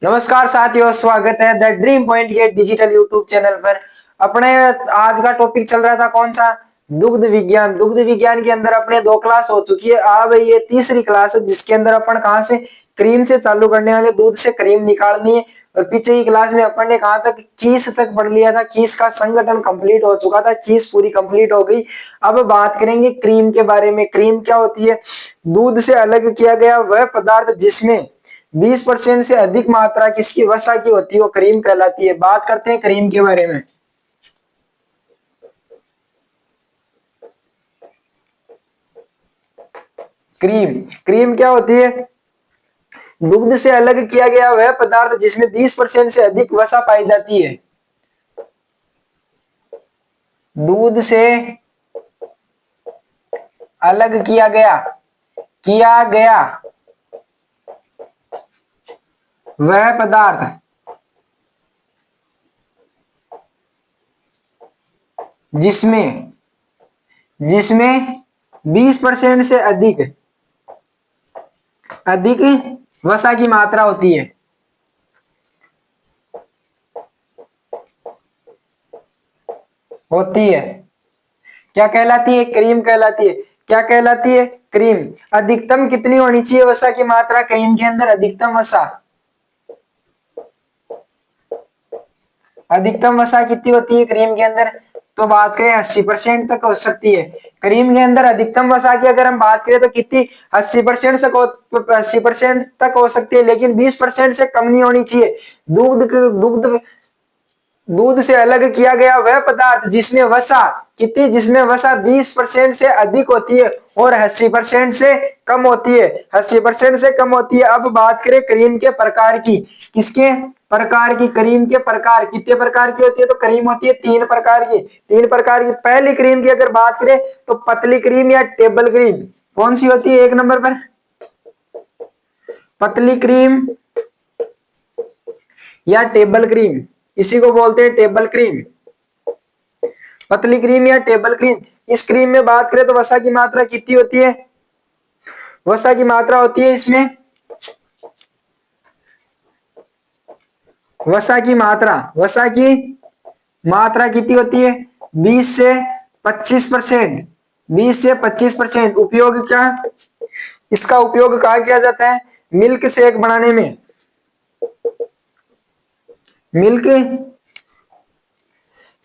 नमस्कार साथियों, स्वागत है द ड्रीम पॉइंट के डिजिटल यूट्यूब चैनल पर। अपने आज का टॉपिक चल रहा था कौन सा? दुग्ध विज्ञान। दुग्ध विज्ञान के अंदर अपने 2 क्लास हो चुकी है। अब ये तीसरी क्लास है जिसके अंदर अपन कहाँ से क्रीम से चालू करने वाले, दूध से क्रीम निकालनी है। और पीछे की क्लास में अपन ने कहा तक खीस तक पढ़ लिया था। खीस का संगठन कंप्लीट हो चुका था, खीस पूरी कंप्लीट हो गई। अब बात करेंगे क्रीम के बारे में। क्रीम क्या होती है? दूध से अलग किया गया वह पदार्थ जिसमें 20% से अधिक मात्रा किसकी वसा की होती है, वो क्रीम कहलाती है। बात करते हैं क्रीम के बारे में। क्रीम क्रीम क्या होती है? दुग्ध से अलग किया गया वह पदार्थ जिसमें 20% से अधिक वसा पाई जाती है। दूध से अलग किया गया वह पदार्थ जिसमें 20% से अधिक वसा की मात्रा होती है। क्या कहलाती है? क्रीम कहलाती है। क्या कहलाती है? क्रीम। अधिकतम कितनी होनी चाहिए वसा की मात्रा क्रीम के अंदर? अधिकतम वसा कितनी होती है क्रीम के अंदर? तो बात करें 80% तक हो सकती है। क्रीम के अंदर अधिकतम वसा की अगर हम बात करें तो कितनी? 80% से 80% तक हो सकती है, लेकिन 20% से कम नहीं होनी चाहिए। दुग्ध दूध से अलग किया गया वह पदार्थ जिसमें वसा 20% से अधिक होती है और 80% से कम होती है। 80% से कम होती है। अब बात करें क्रीम के प्रकार की। किसके प्रकार की? क्रीम के प्रकार कितने प्रकार की होती है? तो क्रीम होती है 3 प्रकार की। पहली क्रीम की अगर बात करें तो पतली क्रीम या टेबल क्रीम। कौन सी होती है 1 नंबर पर? पतली क्रीम या टेबल क्रीम, इसी को बोलते हैं टेबल क्रीम। पतली क्रीम या टेबल क्रीम। इस क्रीम में बात करें तो वसा की मात्रा कितनी होती है? वसा की मात्रा होती है इसमें वसा की मात्रा कितनी होती है? 20 से 25%। 20 से 25%। उपयोग क्या? इसका उपयोग कहाँ किया जाता है? मिल्क शेक बनाने में। Milk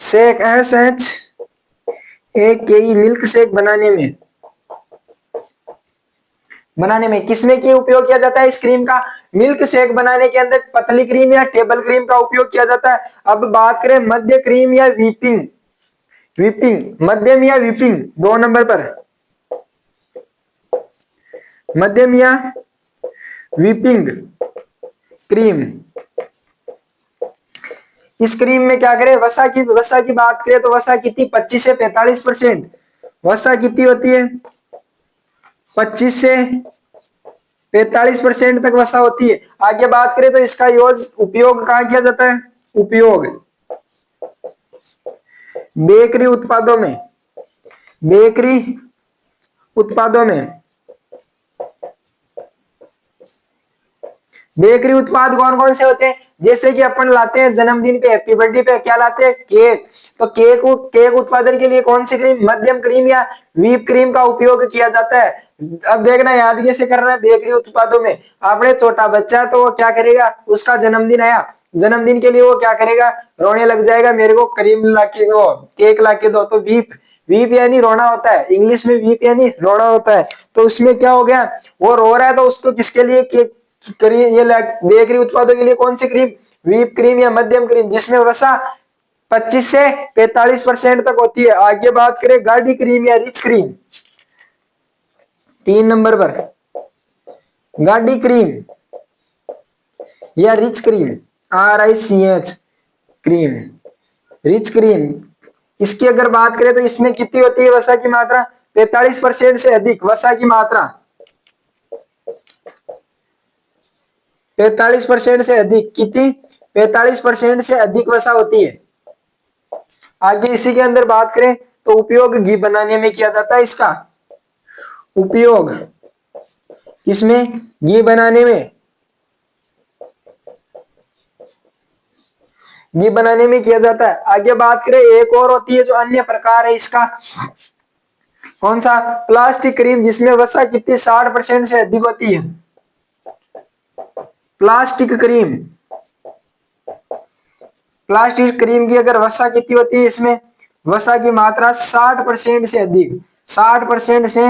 shake SHAKE milk shake बनाने में किसमें की उपयोग किया जाता है इस क्रीम का? मिल्क शेक बनाने के अंदर पतली क्रीम या टेबल क्रीम का उपयोग किया जाता है। अब बात करें मध्य क्रीम या व्हिपिंग मध्यम या व्हिपिंग 2 नंबर पर। मध्यम या व्हिपिंग क्रीम। इस क्रीम में क्या करें? वसा की बात करें तो वसा कितनी? 25 से 45%। वसा कितनी होती है? 25 से 45% तक वसा होती है। आगे बात करें तो इसका उपयोग कहाँ किया जाता है? उपयोग बेकरी उत्पादों में बेकरी उत्पाद कौन कौन से होते हैं? जैसे कि अपन लाते हैं जन्मदिन पे, हैप्पी बर्थडे पे क्या लाते हैं? केक। तो केक उत्पादन के लिए कौन सी क्रीम, मध्यम क्रीम या व्हीप क्रीम का उपयोग किया जाता है? अब देखना याद कैसे करना है। बेकरी उत्पादों में आपने छोटा बच्चा तो वो क्या करेगा? उसका जन्मदिन आया, जन्मदिन के लिए वो क्या करेगा? रोने लग जाएगा, मेरे को क्रीम लाके दो, केक लाके दो। तो व्हीप वीप यानी रोना होता है, इंग्लिश में वीप यानी रोना होता है। तो उसमें क्या हो गया? वो रो रहा है तो उसको किसके लिए केक क्रीम, ये बेकरी उत्पादों के लिए कौन सी क्रीम? व्हीप क्रीम या मध्यम क्रीम जिसमें वसा 25 से 45% तक होती है। आगे बात करें गाढ़ी क्रीम या रिच क्रीम। 3 नंबर पर गाढ़ी क्रीम या rich cream, RICH cream, rich cream. इसकी अगर बात करें तो इसमें कितनी होती है वसा की मात्रा? 45% से अधिक वसा की मात्रा। 45% से अधिक कितनी? 45% से अधिक वसा होती है। आगे इसी के अंदर बात करें तो उपयोग घी बनाने में किया जाता है। इसका उपयोग किसमें? घी बनाने में। घी बनाने में किया जाता है। आगे बात करें, एक और होती है जो अन्य प्रकार है इसका, कौन सा? प्लास्टिक क्रीम, जिसमें वसा कितनी 60% से अधिक होती है। प्लास्टिक क्रीम, प्लास्टिक क्रीम की अगर वसा कितनी होती है, इसमें वसा की मात्रा 60% से अधिक, 60% से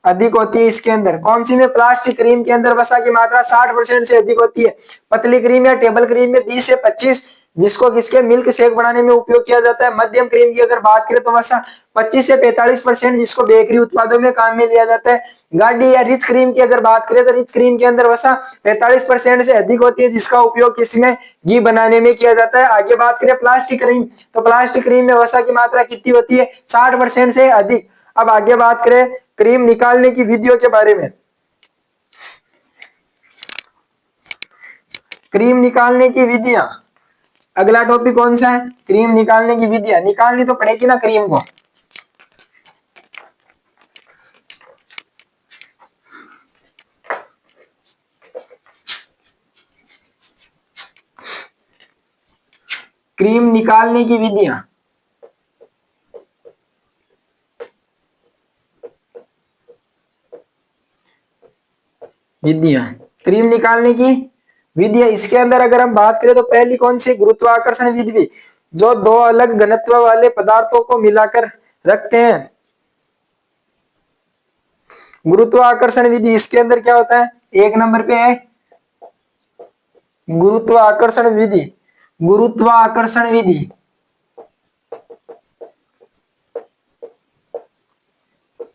अधिक होती है इसके अंदर। कौन सी में? प्लास्टिक क्रीम के अंदर वसा की मात्रा 60% से अधिक होती है। पतली क्रीम या टेबल क्रीम में 20 से 25, जिसको किसके मिल्क शेक बनाने में उपयोग किया जाता है। मध्यम क्रीम की अगर बात करें तो वसा 25 से 45%, जिसको बेकरी उत्पादों में काम में लिया जाता है। गाढ़ी या रिच क्रीम की अगर बात करें तो रिच क्रीम के अंदर वसा 45% से अधिक होती है, जिसका उपयोग किसमें? घी बनाने में किया जाता है। आगे बात करें प्लास्टिक क्रीम, तो प्लास्टिक क्रीम में वसा की मात्रा कितनी होती है? 60% से अधिक। अब आगे बात करें क्रीम निकालने की विधियों के बारे में। क्रीम निकालने की विधियां, अगला टॉपिक कौन सा है? क्रीम निकालने की विधियां। निकालनी तो पड़ेगी ना क्रीम को। क्रीम निकालने की विधियां, विधियां, क्रीम निकालने की विधियां। इसके अंदर अगर हम बात करें तो पहली कौन सी? गुरुत्वाकर्षण विधि, जो दो अलग घनत्व वाले पदार्थों को मिलाकर रखते हैं। गुरुत्वाकर्षण विधि, इसके अंदर क्या होता है? एक नंबर पे है गुरुत्वाकर्षण विधि। गुरुत्वाकर्षण विधि,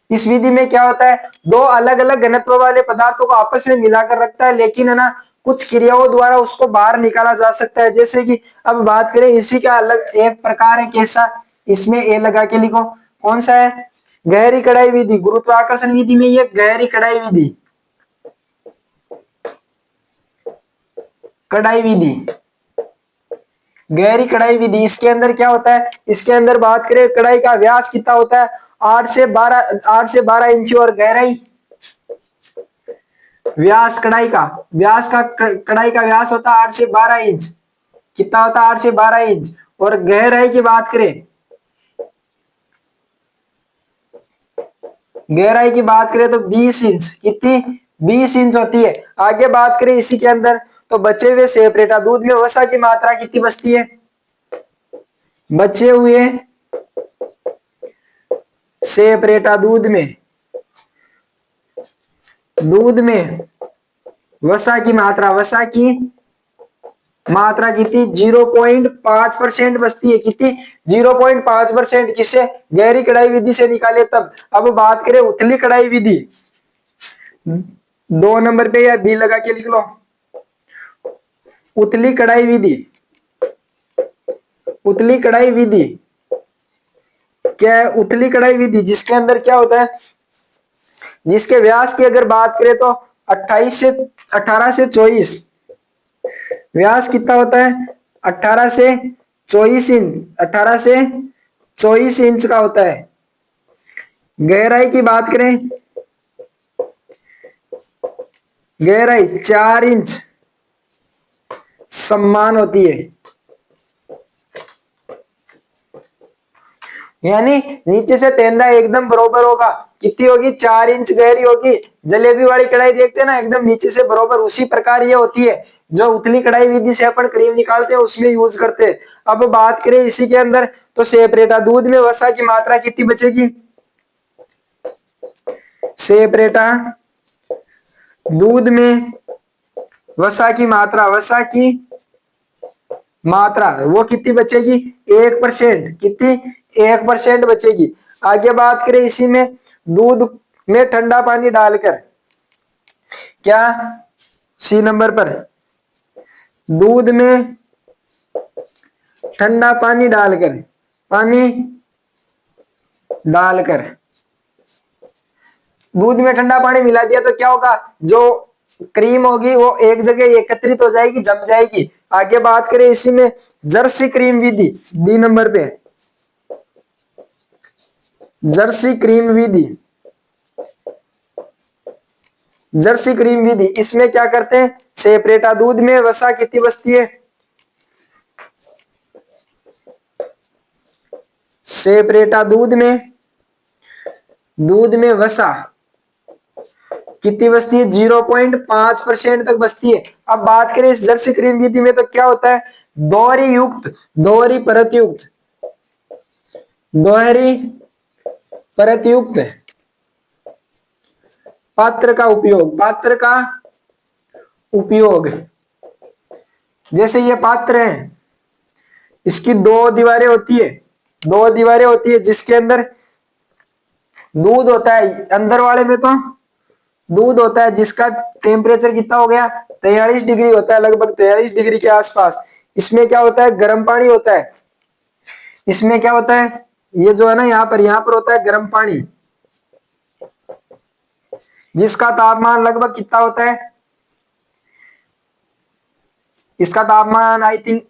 इस विधि में क्या होता है? दो अलग अलग घनत्व वाले पदार्थों को आपस में मिलाकर रखता है, लेकिन है ना कुछ क्रियाओं द्वारा उसको बाहर निकाला जा सकता है। जैसे कि अब बात करें, इसी का अलग एक प्रकार है, कैसा? इसमें ए लगा के लिखो, कौन सा है? गहरी कढ़ाई विधि। गुरुत्वाकर्षण विधि में ये गहरी कढ़ाई विधि, कढ़ाई विधि, गहरी कढ़ाई विधि। इसके अंदर क्या होता है? इसके अंदर बात करें, कढ़ाई का व्यास कितना होता है? 8 से 12 इंच, और गहराई, व्यास कढ़ाई का, कढ़ाई का व्यास होता है 8 से 12 इंच। कितना होता है? 8 से 12 इंच। और गहराई की बात करें, गहराई की बात करें तो 20 इंच। कितनी? 20 इंच होती है। आगे बात करें इसी के अंदर, तो बचे हुए सेपरेटा दूध में वसा की मात्रा कितनी बचती है? बचे हुए सेपरेटा दूध में वसा की मात्रा, वसा की मात्रा कितनी? 0.5% बचती है। कितनी? 0.5%। किससे? गहरी कढ़ाई विधि से निकाले तब। अब बात करें उथली कढ़ाई विधि, 2 नंबर पे या बी लगा के लिख लो। उथली कढ़ाई विधि, उथली कढ़ाई विधि क्या है? उथली कढ़ाई विधि, जिसके अंदर क्या होता है? जिसके व्यास की अगर बात करें तो 18 से 24, व्यास कितना होता है? 18 से 24 इंच, 18 से 24 इंच का होता है। गहराई की बात करें, गहराई 4 इंच समान होती है। यानी नीचे से तेंदा एकदम बरोबर होगा। कितनी होगी? 4 इंच गहरी होगी। जलेबी वाली कढ़ाई देखते हैं ना, एकदम नीचे से बरोबर, उसी प्रकार ये होती है जो उथली कढ़ाई विधि से अपन क्रीम निकालते हैं उसमें यूज करते हैं। अब बात करें इसी के अंदर, तो सेपरेटा दूध में वसा की मात्रा कितनी बचेगी? सेपरेटा दूध में वसा की मात्रा, वसा की मात्रा वो कितनी बचेगी? 1%। कितनी? 1% बचेगी। आगे बात करें इसी में, दूध में ठंडा पानी डालकर, क्या? सी नंबर पर, दूध में ठंडा पानी डालकर, दूध में ठंडा पानी मिला दिया तो क्या होगा? जो क्रीम होगी वो एक जगह एकत्रित हो जाएगी, जम जाएगी। आगे बात करें इसी में जर्सी क्रीम विधि, डी नंबर पे, जर्सी क्रीम विधि, जर्सी क्रीम विधि। इसमें क्या करते हैं? सेपरेटा दूध में वसा कितनी बचती है? सेपरेटा दूध में वसा कितनी बचती है? 0.5% तक बचती है। अब बात करें इस जर्सी क्रीम विधि में तो क्या होता है? दोहरी परतयुक्त पात्र का उपयोग। जैसे ये पात्र है, इसकी दो दीवारें होती है जिसके अंदर दूध होता है। अंदर वाले में तो दूध होता है जिसका टेम्परेचर कितना हो गया? 43 डिग्री होता है, लगभग 43 डिग्री के आसपास। इसमें क्या होता है? गर्म पानी होता है। इसमें क्या होता है? ये जो है ना, यहाँ पर होता है गर्म पानी, जिसका तापमान लगभग कितना होता है? इसका तापमान आई थिंक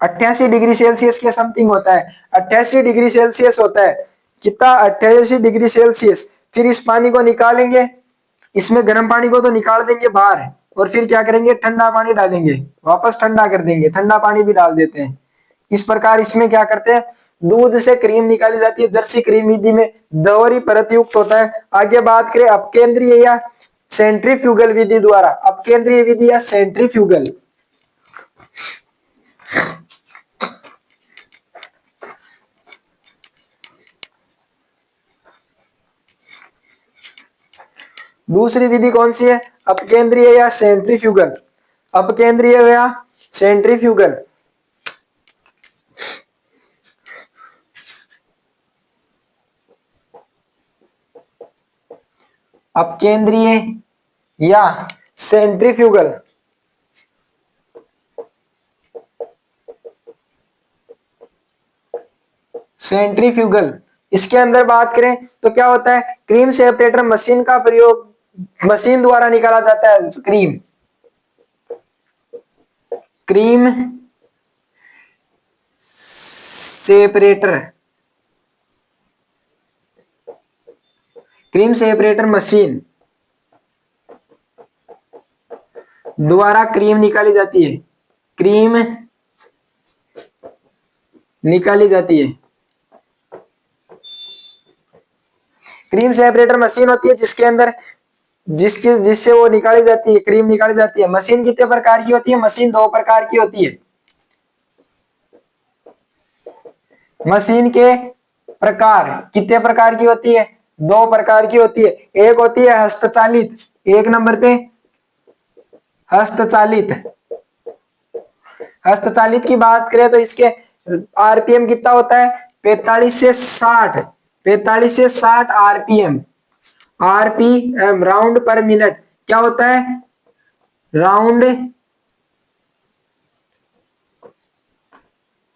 88 डिग्री सेल्सियस के समथिंग होता है। 88 डिग्री सेल्सियस होता है। कितना? 88 डिग्री सेल्सियस। फिर इस पानी को निकालेंगे, इसमें गर्म पानी को तो निकाल देंगे बाहर, और फिर क्या करेंगे? ठंडा पानी डालेंगे, वापस ठंडा कर देंगे, ठंडा पानी भी डाल देते हैं। इस प्रकार इसमें क्या करते हैं? दूध से क्रीम निकाली जाती है। जर्सी क्रीम विधि में दोहरी परतयुक्त होता है। आगे बात करें अपकेंद्रीय या सेंट्रीफ्यूगल विधि द्वारा। अपकेंद्रीय विधि या सेंट्रीफ्यूगल। दूसरी विधि कौन सी है? अपकेंद्रीय या सेंट्रीफ्यूगल। अपकेंद्रीय या सेंट्रीफ्यूगल। अपकेंद्रीय या सेंट्रीफ्यूगल। सेंट्रीफ्यूगल, इसके अंदर बात करें तो क्या होता है? क्रीम सेपरेटर मशीन का प्रयोग, मशीन द्वारा निकाला जाता है क्रीम सेपरेटर मशीन द्वारा क्रीम निकाली जाती है। क्रीम सेपरेटर मशीन होती है जिसके अंदर जिससे वो निकाली जाती है, क्रीम निकाली जाती है। मशीन कितने प्रकार की होती है? मशीन दो प्रकार की होती है। मशीन के प्रकार कितने प्रकार की होती है? दो प्रकार की होती है। एक होती है हस्तचालित, एक नंबर पे हस्तचालित की बात करें तो इसके आरपीएम कितना होता है? 45 से 60 आरपीएम राउंड पर मिनट। क्या होता है? राउंड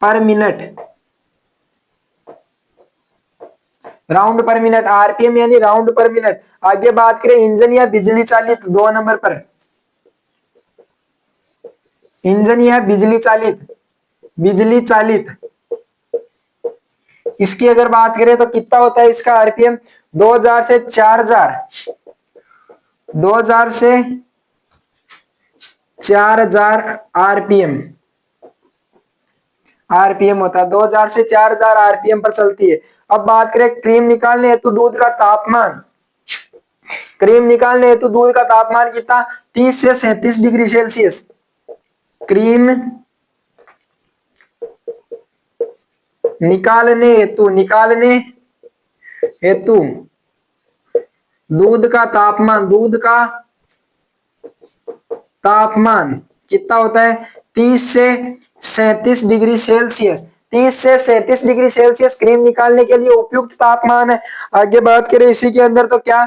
पर मिनट आरपीएम यानी राउंड पर मिनट। आगे बात करें इंजन या बिजली चालित, दो नंबर पर इंजन या बिजली चालित। इसकी अगर बात करें तो कितना होता है इसका आरपीएम? 2000 से 4000 आरपीएम होता है। 2000 से 4000 आरपीएम पर चलती है। अब बात करें क्रीम निकालने हेतु दूध का तापमान। क्रीम निकालने हेतु दूध का तापमान कितना? 30 से 37 डिग्री सेल्सियस। क्रीम निकालने हेतु दूध का तापमान कितना होता है? 30 से 37 डिग्री सेल्सियस। 30 से 37 डिग्री सेल्सियस क्रीम निकालने के लिए उपयुक्त तापमान है। आगे बात करें इसी के अंदर तो क्या?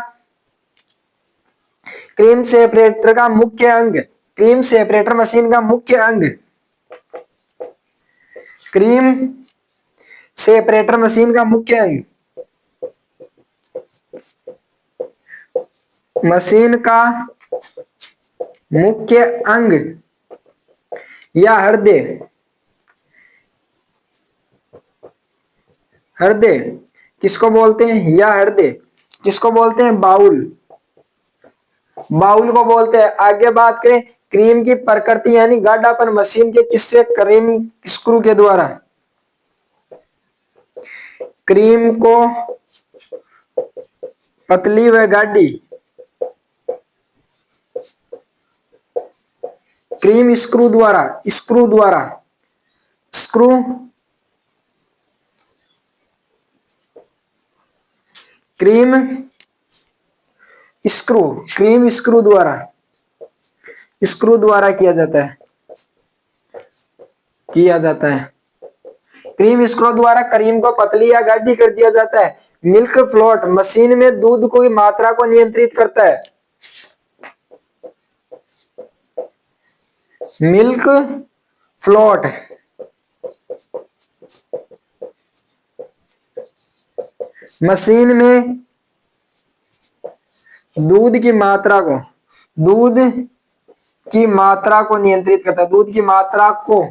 क्रीम सेपरेटर का मुख्य अंग, क्रीम सेपरेटर मशीन का मुख्य अंग, क्रीम सेपरेटर मशीन का मुख्य अंग, मशीन का मुख्य अंग या हृदय किसको बोलते हैं? या हृदय किसको बोलते हैं? बाउल को बोलते हैं। आगे बात करें क्रीम की प्रकृति यानी गाढ़ापन मशीन के किससे, क्रीम स्क्रू के द्वारा। क्रीम को पतली व गाढ़ी, क्रीम स्क्रू द्वारा, स्क्रू द्वारा, screw cream screw, cream screw द्वारा, स्क्रू द्वारा किया जाता है, किया जाता है। क्रीम स्क्रू द्वारा क्रीम को पतली या गाढ़ी कर दिया जाता है। मिल्क फ्लोट मशीन में दूध की मात्रा को नियंत्रित करता है। मिल्क फ्लोट मशीन में दूध की मात्रा को, दूध की मात्रा को नियंत्रित करता है, दूध की मात्रा को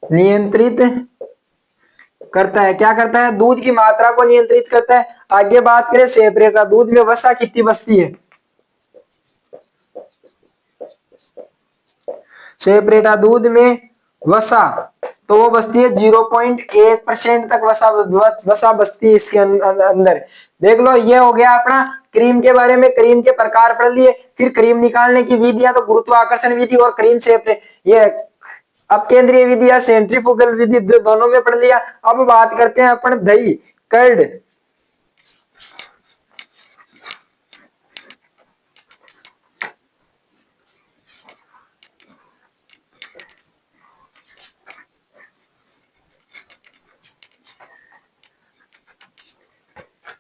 नियंत्रित करता है। क्या करता है, दूध की मात्रा को नियंत्रित करता है। आगे बात करें सेपरेटर, दूध में वसा कितनी बचती है, सेपरेटर दूध में वसा तो वो बचती है 0.1% तक वसा बचती है इसके अंदर। देख लो, ये हो गया अपना क्रीम के बारे में, क्रीम के प्रकार पढ़ लिए। फिर क्रीम निकालने की विधियां तो गुरुत्वाकर्षण विधि और क्रीम सेपरेट, ये अब केंद्रीय विधि या सेंट्रीफ्यूगल विधि दोनों में पढ़ लिया। अब बात करते हैं अपन दही, कर्ड।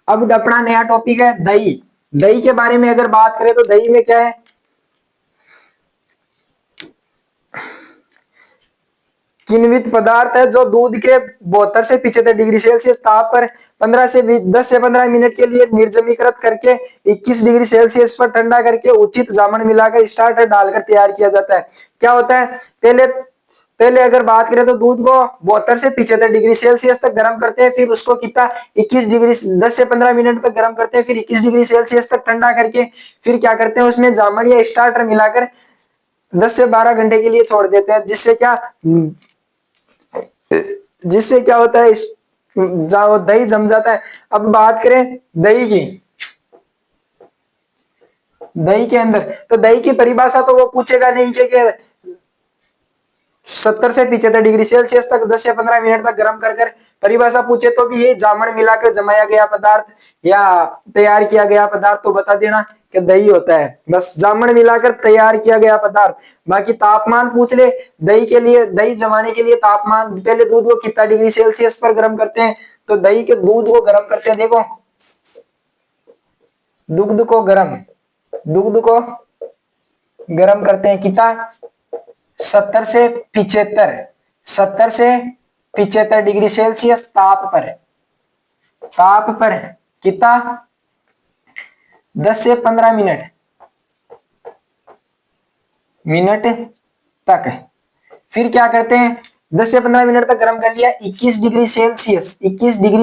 अब अपना नया टॉपिक है दही। दही के बारे में अगर बात करें तो दही में क्या है, किण्वित पदार्थ है जो दूध के 72 से 75 डिग्री सेल्सियस ताप पर 10 से 15 मिनट के लिए निर्जमीकृत करके 21 डिग्री सेल्सियस पर ठंडा करके उचित जामन मिलाकर स्टार्टर डालकर तैयार किया जाता है। क्या होता है, पहले अगर बात करें तो दूध को 72 से 75 डिग्री सेल्सियस तक गर्म करते हैं, फिर उसको कितना 21 डिग्री 10 से 15 मिनट तक गर्म करते हैं, फिर 21 डिग्री सेल्सियस तक ठंडा करके फिर क्या करते हैं, उसमें जामन या स्टार्टर मिलाकर 10 से 12 घंटे के लिए छोड़ देते हैं। जिससे क्या होता है, दही जम जाता है। अब बात करें दही की, दही के अंदर तो दही की परिभाषा तो वो पूछेगा नहीं कि 70 से 75 डिग्री सेल्सियस तक 10 से 15 मिनट तक गर्म कर परिभाषा पूछे तो भी ये जामन मिलाकर जमाया गया पदार्थ या तैयार किया गया पदार्थ तो बता देना कि दही होता है। बस जामन मिलाकर तैयार किया गया पदार्थ। बाकी तापमान पूछ ले, दही के लिए, दही जमाने के लिए तापमान, पहले दूध को कितना डिग्री सेल्सियस पर गर्म करते हैं, तो दही के दूध को गर्म करते हैं। देखो, दुग्ध को गर्म करते हैं कितना, 70 से 75 डिग्री सेल्सियस ताप पर कितना 10 से 15 मिनट तक। फिर क्या करते हैं, 10 से 15 मिनट तक गर्म कर लिया, 21 डिग्री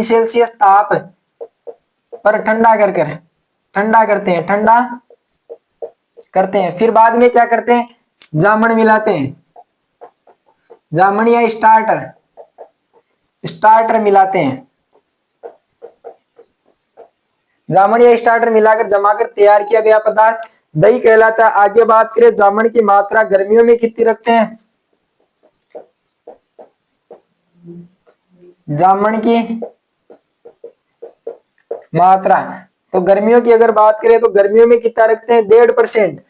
सेल्सियस ताप पर ठंडा करते हैं। फिर बाद में क्या करते हैं, जामन मिलाते हैं, जामन या स्टार्टर मिलाते हैं, जामन या स्टार्टर मिलाकर जमाकर तैयार किया गया पदार्थ दही कहलाता है। आगे बात करें, जामन की मात्रा गर्मियों में कितनी रखते हैं, जामन की मात्रा तो गर्मियों की अगर बात करें तो गर्मियों में कितना रखते हैं, 1.5%।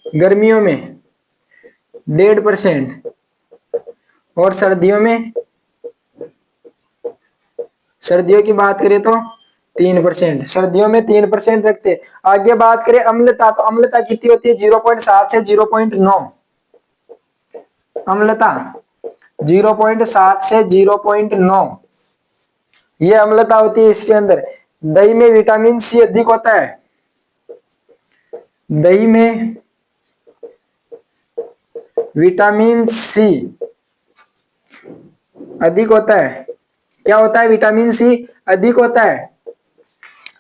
गर्मियों में 1.5% और सर्दियों की बात करें तो 3%। सर्दियों में 3% रखते। आगे बात करें अम्लता, तो अम्लता कितनी होती है, 0.7 से 0.9। अम्लता 0.7 से 0.9 ये अम्लता होती है इसके अंदर। दही में विटामिन सी अधिक होता है, दही में विटामिन सी अधिक होता है। क्या होता है, विटामिन सी अधिक होता है।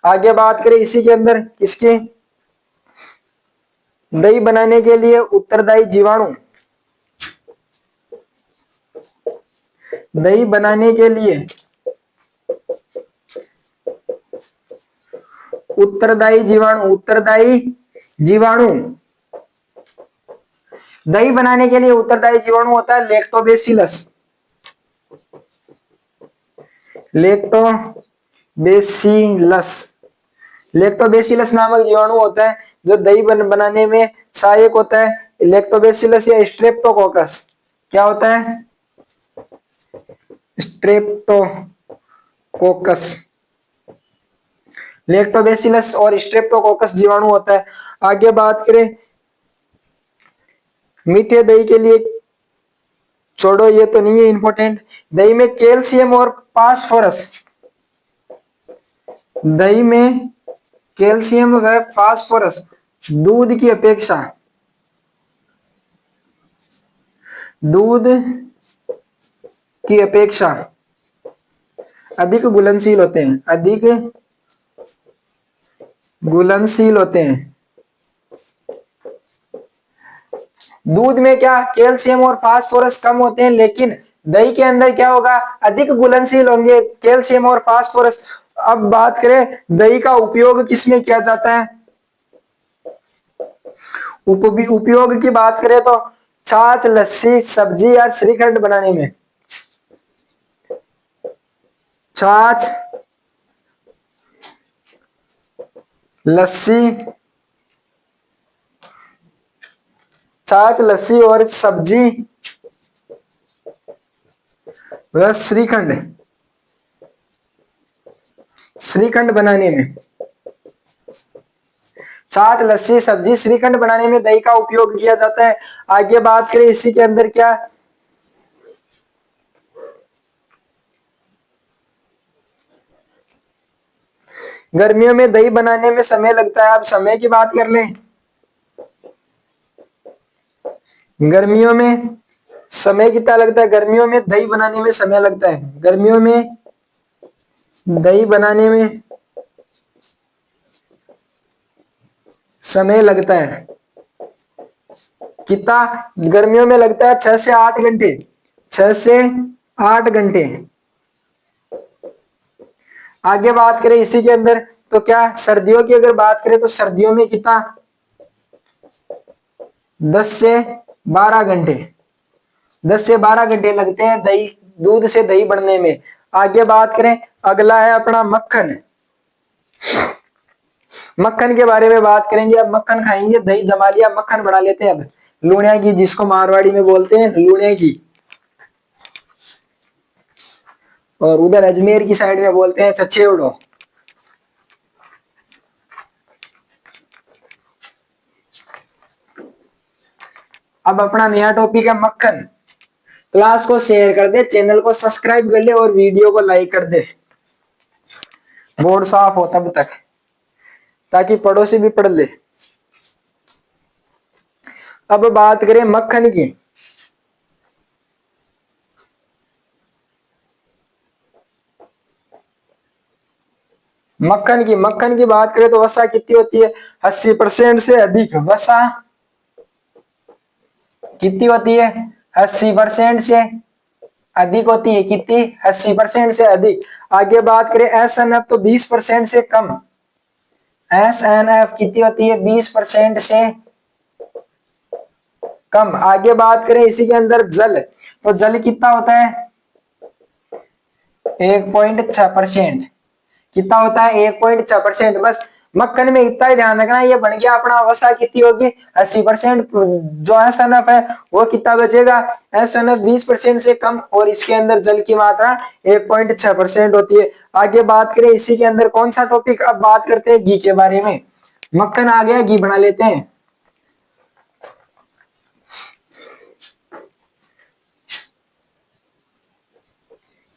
आगे बात करें इसी के अंदर किसके, दही बनाने के लिए उत्तरदायी जीवाणु, दही बनाने के लिए उत्तरदायी जीवाणु, उत्तरदायी जीवाणु, दही बनाने के लिए उत्तरदायी जीवाणु होता है लैक्टोबैसिलस, लैक्टोबैसिलस, लैक्टोबैसिलस नामक जीवाणु होता है जो दही बनाने में सहायक होता है। लैक्टोबैसिलस या स्ट्रेप्टोकोकस, क्या होता है? स्ट्रेप्टोकोकस, लैक्टोबैसिलस और स्ट्रेप्टोकोकस जीवाणु होता है। आगे बात करें मीठे दही के लिए, छोड़ो ये तो नहीं है इंपॉर्टेंट। दही में कैल्शियम और फास्फोरस, दही में कैल्शियम व फास्फोरस दूध की अपेक्षा, दूध की अपेक्षा अधिक घुलनशील होते हैं, अधिक घुलनशील होते हैं। दूध में क्या कैल्शियम और फास्फोरस कम होते हैं, लेकिन दही के अंदर क्या होगा? अधिक घुलनशील होंगे कैल्शियम और फास्फोरस। अब बात करें दही का उपयोग किसमें किया जाता है? उपयोग की बात करें तो छाछ, लस्सी, सब्जी या श्रीखंड बनाने में। छाछ, लस्सी, छाछ, लस्सी और सब्जी व श्रीखंड, श्रीखंड बनाने में, छाछ, लस्सी, सब्जी, श्रीखंड बनाने में दही का उपयोग किया जाता है। आगे बात करें इसी के अंदर क्या, गर्मियों में दही बनाने में समय लगता है। आप समय की बात कर लें, गर्मियों में समय कितना लगता है? गर्मियों में दही बनाने में समय लगता है, गर्मियों में दही बनाने में समय लगता है कितना? गर्मियों में लगता है 6 से 8 घंटे, 6 से 8 घंटे। आगे बात करें इसी के अंदर तो क्या, सर्दियों की अगर बात करें तो सर्दियों में कितना? 10 से 12 घंटे, 10 से 12 घंटे लगते हैं दही, दूध से दही बनने में। आगे बात करें, अगला है अपना मक्खन। मक्खन के बारे में बात करेंगे। अब मक्खन खाएंगे, दही जमा लिया, मक्खन बना लेते हैं। अब लूणिया की, जिसको मारवाड़ी में बोलते हैं लूणिया की, और उधर अजमेर की साइड में बोलते हैं छछेवड़ो। अब अपना नया टॉपिक है मक्खन। क्लास को शेयर कर दे, चैनल को सब्सक्राइब कर ले और वीडियो को लाइक कर दे, बोर्ड साफ हो तब तक, ताकि पड़ोसी भी पढ़ ले। अब बात करें मक्खन की। मक्खन की बात करें तो वसा कितनी होती है? 80% से अधिक वसा कितनी होती है? 80% से अधिक होती है। कितनी? 80% से अधिक। आगे बात करें SNF तो 20% से कम, SNF कितनी होती है? 20% से कम। आगे बात करें इसी के अंदर जल, तो जल कितना होता है? 1.6%। कितना होता है? 1.6%। बस मक्खन में इतना ही ध्यान रखना, ये बन गया अपना वसा कितनी होगी? 80%। जो SNF है वो कितना बचेगा? SNF 20% से कम, और इसके अंदर जल की मात्रा 1.6% होती है। आगे बात करें इसी के अंदर कौन सा टॉपिक, अब बात करते हैं घी के बारे में। मक्खन आ गया, घी बना लेते हैं।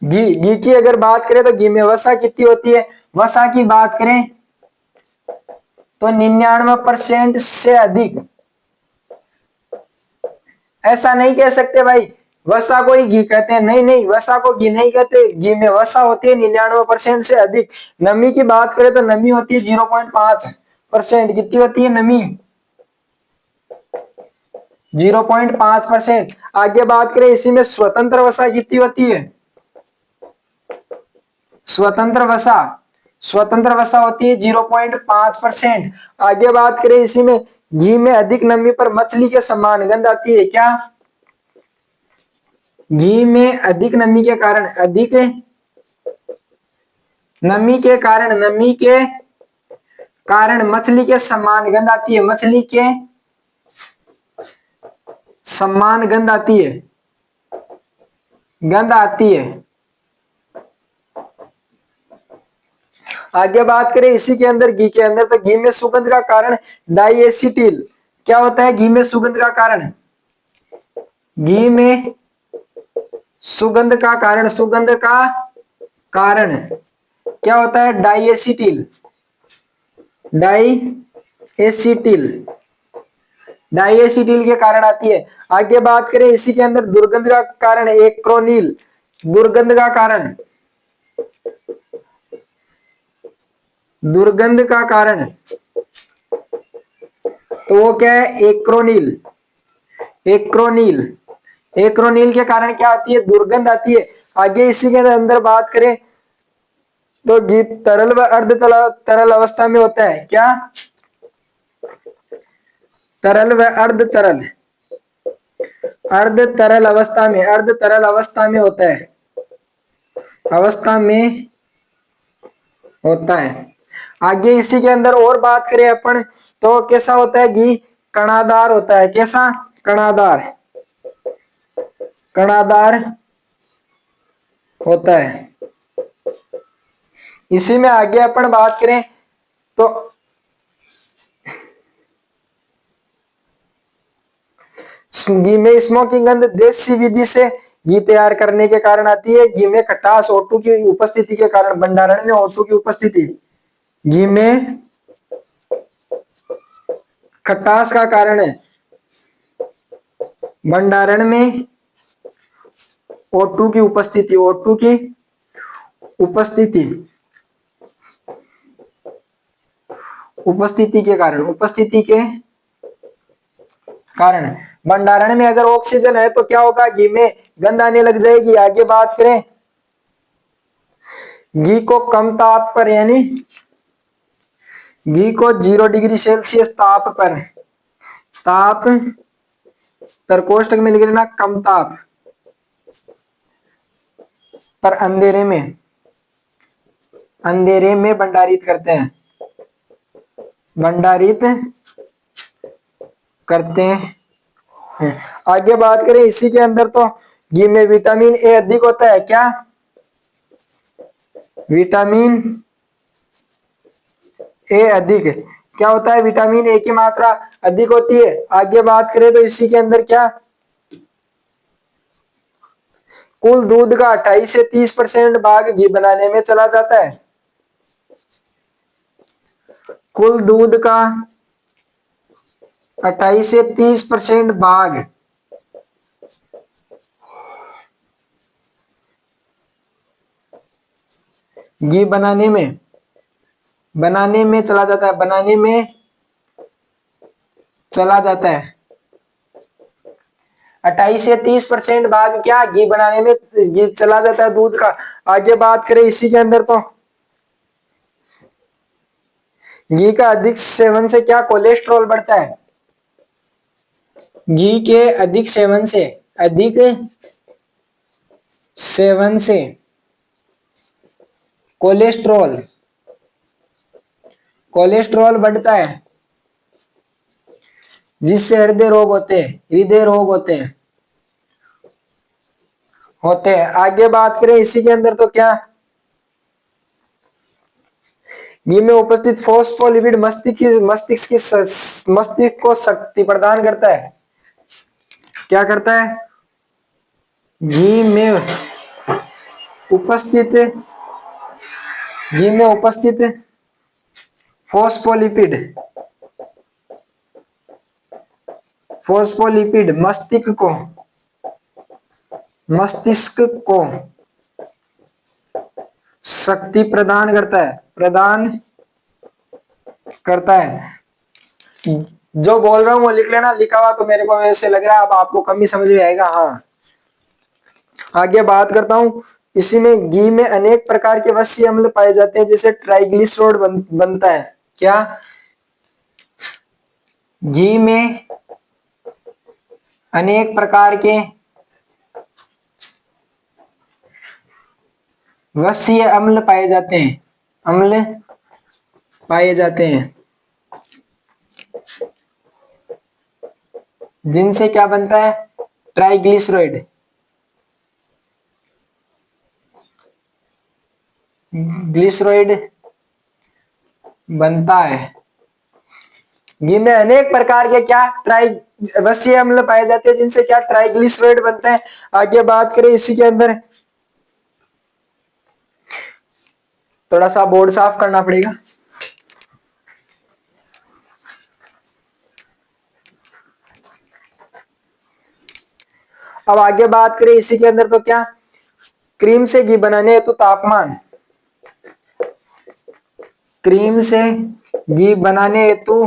घी की अगर बात करें तो घी में वसा कितनी होती है? वसा की बात करें तो 99% से अधिक। ऐसा नहीं कह सकते भाई वसा को ही घी कहते हैं, नहीं नहीं, वसा को घी नहीं कहते। घी में वसा होती है 99% से अधिक। नमी की बात करें तो नमी होती है 0.5%। कितनी होती है नमी? 0.5%। आगे बात करें इसी में स्वतंत्र वसा कितनी होती है? स्वतंत्र वसा होती है 0.5%। आगे बात करें इसी में घी में अधिक नमी पर मछली के समान गंध आती है। क्या? घी में अधिक नमी के कारण, अधिक नमी के कारण मछली के समान गंध आती है। मछली के समान गंध आती है, गंध आती है। आगे बात करें इसी के अंदर घी के अंदर, तो घी में सुगंध का कारण डाइएसिटिल। क्या होता है घी में सुगंध का कारण? घी में सुगंध का कारण क्या होता है? डाइएसिटिल। डाइएसिटिल के कारण आती है। आगे बात करें इसी के अंदर दुर्गंध का कारण एक्रोनिल। दुर्गंध का कारण तो वो क्या है? एक्रोनिल के कारण क्या आती है? दुर्गंध आती है। आगे इसी के अंदर बात करें तो घी तरल व अर्ध तरल अवस्था में होता है। क्या? तरल व अर्ध तरल अवस्था में होता है, आगे इसी के अंदर और बात करें अपन तो कैसा होता है घी? कणादार होता है। कैसा? कणादार होता है। इसी में आगे अपन बात करें तो घी में स्मोकिंग गंध देसी विधि से घी तैयार करने के कारण आती है। घी में खटास O2 की उपस्थिति के कारण, भंडारण में O2 की उपस्थिति, घी में खटास का कारण है, भंडारण में O2 की उपस्थिति, उपस्थिति के कारण भंडारण में अगर ऑक्सीजन है तो क्या होगा? घी में गंध आने लग जाएगी। आगे बात करें घी को कम ताप पर, यानी घी को 0 डिग्री सेल्सियस ताप पर कोष्टक में लिख लेना कम ताप पर अंधेरे में भंडारित करते हैं। आगे बात करें इसी के अंदर तो घी में विटामिन ए अधिक होता है। क्या? विटामिन ए अधिक, क्या होता है? विटामिन ए की मात्रा अधिक होती है। आगे बात करें तो इसी के अंदर क्या? कुल दूध का 28 से 30% भाग घी बनाने में चला जाता है। कुल दूध का 28 से 30% भाग घी बनाने में चला जाता है। 28 से 30% भाग क्या? घी बनाने में घी चला जाता है दूध का। आगे बात करें इसी के अंदर तो घी का अधिक सेवन से क्या? कोलेस्ट्रॉल बढ़ता है। घी के अधिक सेवन से कोलेस्ट्रॉल बढ़ता है, जिससे हृदय रोग होते हैं। आगे बात करें इसी के अंदर तो क्या? घी में उपस्थित फॉस्फोलिपिड मस्तिष्क को शक्ति प्रदान करता है। क्या करता है? घी में उपस्थित फॉस्फोलिपिड मस्तिष्क को शक्ति प्रदान करता है। जो बोल रहा हूँ वो लिख लेना, लिखा हुआ तो मेरे को ऐसे लग रहा है अब आपको कम ही समझ में आएगा। हाँ, आगे बात करता हूँ। इसी में घी में अनेक प्रकार के वसीय अम्ल पाए जाते हैं, जैसे ट्राइग्लिसराइड बनता है। क्या? घी में अनेक प्रकार के वसीय अम्ल पाए जाते हैं, अम्ल पाए जाते हैं, जिनसे क्या बनता है? ट्राइग्लिसराइड ग्लिसराइड बनता है। घी में अनेक प्रकार के क्या ट्राई वसीय अम्ल पाए जाते हैं, जिनसे क्या ट्राइग्लिसराइड बनते हैं। आगे बात करें इसी के अंदर, थोड़ा सा बोर्ड साफ करना पड़ेगा। अब आगे बात करें इसी के अंदर तो क्या, क्रीम से घी बनाने हेतु तापमान, क्रीम से घी बनाने हेतु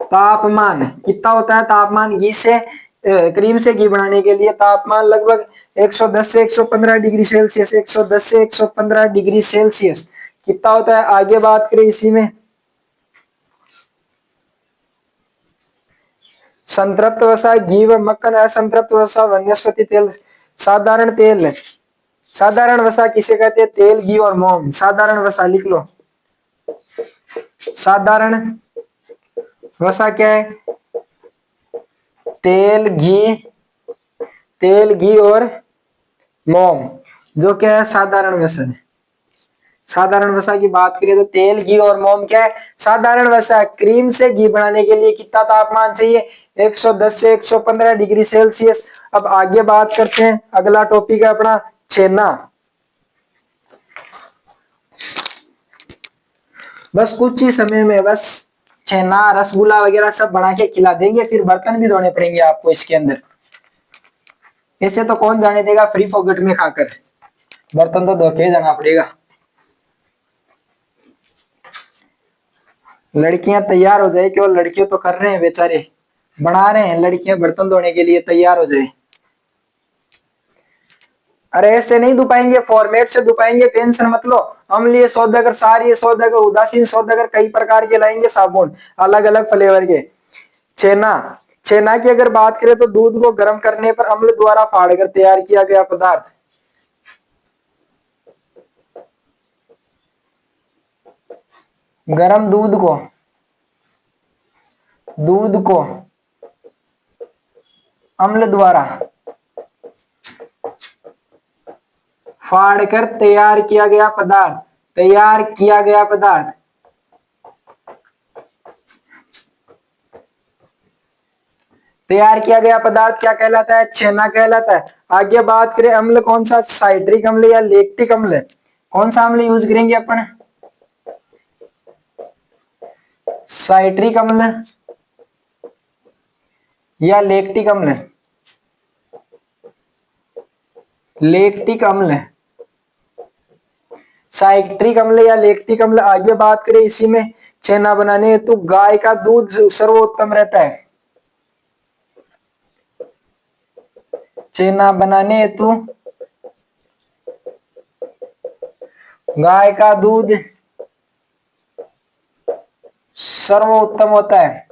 तापमान कितना होता है? तापमान घी से क्रीम से घी बनाने के लिए तापमान लगभग 110 से 115 डिग्री सेल्सियस, 110 से 115 डिग्री सेल्सियस कितना होता है। आगे बात करें इसी में, संतृप्त वसा घी व मक्खन, असंतृप्त वसा वनस्पति तेल, साधारण तेल, साधारण वसा किसे कहते हैं? तेल, घी और मोम। साधारण वसा लिख लो, साधारण वसा क्या है? तेल, घी, तेल, घी और मोम, जो क्या है? साधारण वसा है। साधारण वसा की बात करें तो तेल, घी और मोम क्या है? साधारण वसा। क्रीम से घी बनाने के लिए कितना तापमान चाहिए? 110 से 115 डिग्री सेल्सियस। अब आगे बात करते हैं, अगला टॉपिक है अपना छेना। बस कुछ ही समय में बस छेना, रसगुल्ला वगैरह सब बना के खिला देंगे, फिर बर्तन भी धोने पड़ेंगे आपको इसके अंदर। ऐसे तो कौन जाने देगा फ्री पॉकेट में खाकर, बर्तन तो धो के जाना पड़ेगा। लड़कियां तैयार हो जाए, केवल लड़कियों तो कर रहे हैं बेचारे, बना रहे हैं लड़कियां बर्तन धोने के लिए, तैयार हो जाए। अरे ऐसे नहीं दुपाएंगे, फॉर्मेट से दुपाएंगे, टेंशन मत लो। अम्लीय सौदागर, क्षारीय सौदागर, उदासीन सौदागर, कई प्रकार के लाएंगे साबुन, अलग अलग फ्लेवर के। छेना, छेना की अगर बात करें तो दूध को गर्म करने पर अम्ल द्वारा फाड़कर तैयार किया गया पदार्थ। गर्म दूध को अम्ल द्वारा फाड़कर तैयार किया गया पदार्थ, तैयार किया गया पदार्थ। तैयार किया गया पदार्थ क्या कहलाता है? छेना कहलाता है। आगे बात करें अम्ल कौन सा, साइट्रिक अम्ल या लैक्टिक अम्ल, कौन सा अम्ल यूज करेंगे अपन? साइट्रिक अम्ल या लैक्टिक अम्ल? लैक्टिक अम्ल, साइट्रिक अम्ल या लैक्टिक अम्ल। आगे बात करें इसी में, छेना बनाने हेतु तो गाय का दूध सर्वोत्तम रहता है। छेना बनाने हेतु गाय का दूध सर्वोत्तम होता है,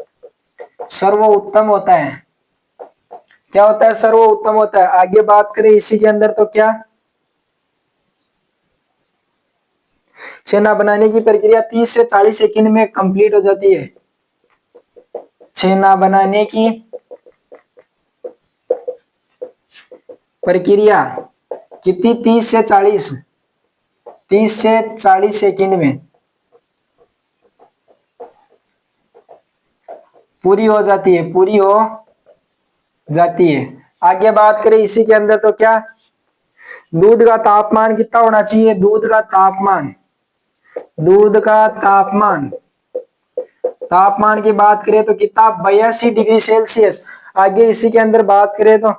सर्वोत्तम होता है। क्या होता है? सर्वोत्तम होता है। आगे बात करें इसी के अंदर तो क्या, छेना बनाने की प्रक्रिया 30 से 40 सेकंड में कंप्लीट हो जाती है। छेना बनाने की प्रक्रिया कितनी? 30 से 40, 30 से 40 सेकंड में पूरी हो जाती है, पूरी हो जाती है। आगे बात करें इसी के अंदर तो क्या, दूध का तापमान कितना होना चाहिए? दूध का तापमान, दूध का तापमान, तापमान की बात करें तो कितना? 82 डिग्री सेल्सियस। आगे इसी के अंदर बात करें तो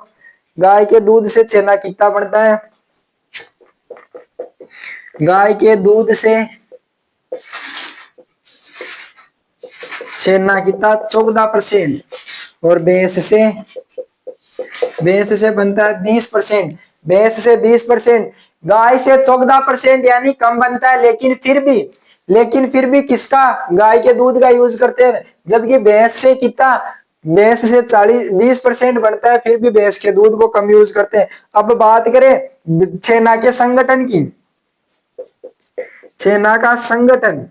गाय के दूध से छेना कितना बनता है? गाय के दूध से छेना कितना 14% और भैंस से बनता है 20%। भैंस से 20%, गाय से 14% यानी कम बनता है, लेकिन फिर भी किसका, गाय के दूध का यूज करते हैं, जबकि भैंस से कितना, भैंस से 20% बनता है, फिर भी भैंस के दूध को कम यूज करते हैं। अब बात करें छेना के संगठन की, छेना का संगठन।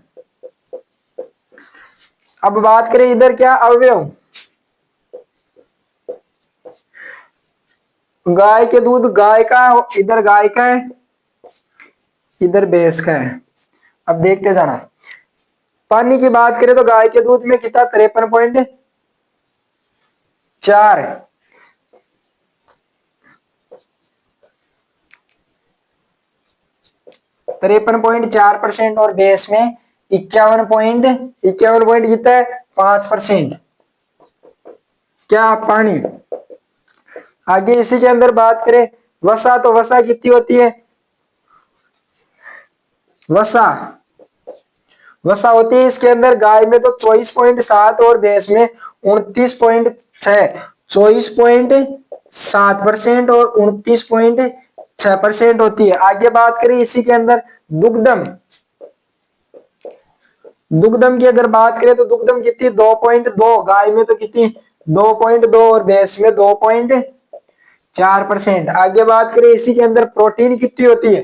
अब बात करें इधर क्या अवयव, गाय के दूध, गाय का, इधर गाय का है, इधर भैंस का है। अब देखते जाना। पानी की बात करें तो गाय के दूध में कितना 53.4, 53.4% और भैंस में 51 पॉइंट कितना है 5%। क्या पानी। आगे इसी के अंदर बात करें वसा, तो वसा कितनी होती है, वसा होती है इसके अंदर गाय में तो 24.7 और भैंस में 29.6, 24.7% और 29.6% होती है। आगे बात करें इसी के अंदर दुग्धम, दुग्धम की अगर बात करें तो दुग्धम कितनी 2.2, गाय में तो कितनी 2.2 और भैंस में 2.4%। आगे बात करें इसी के अंदर प्रोटीन कितनी होती है,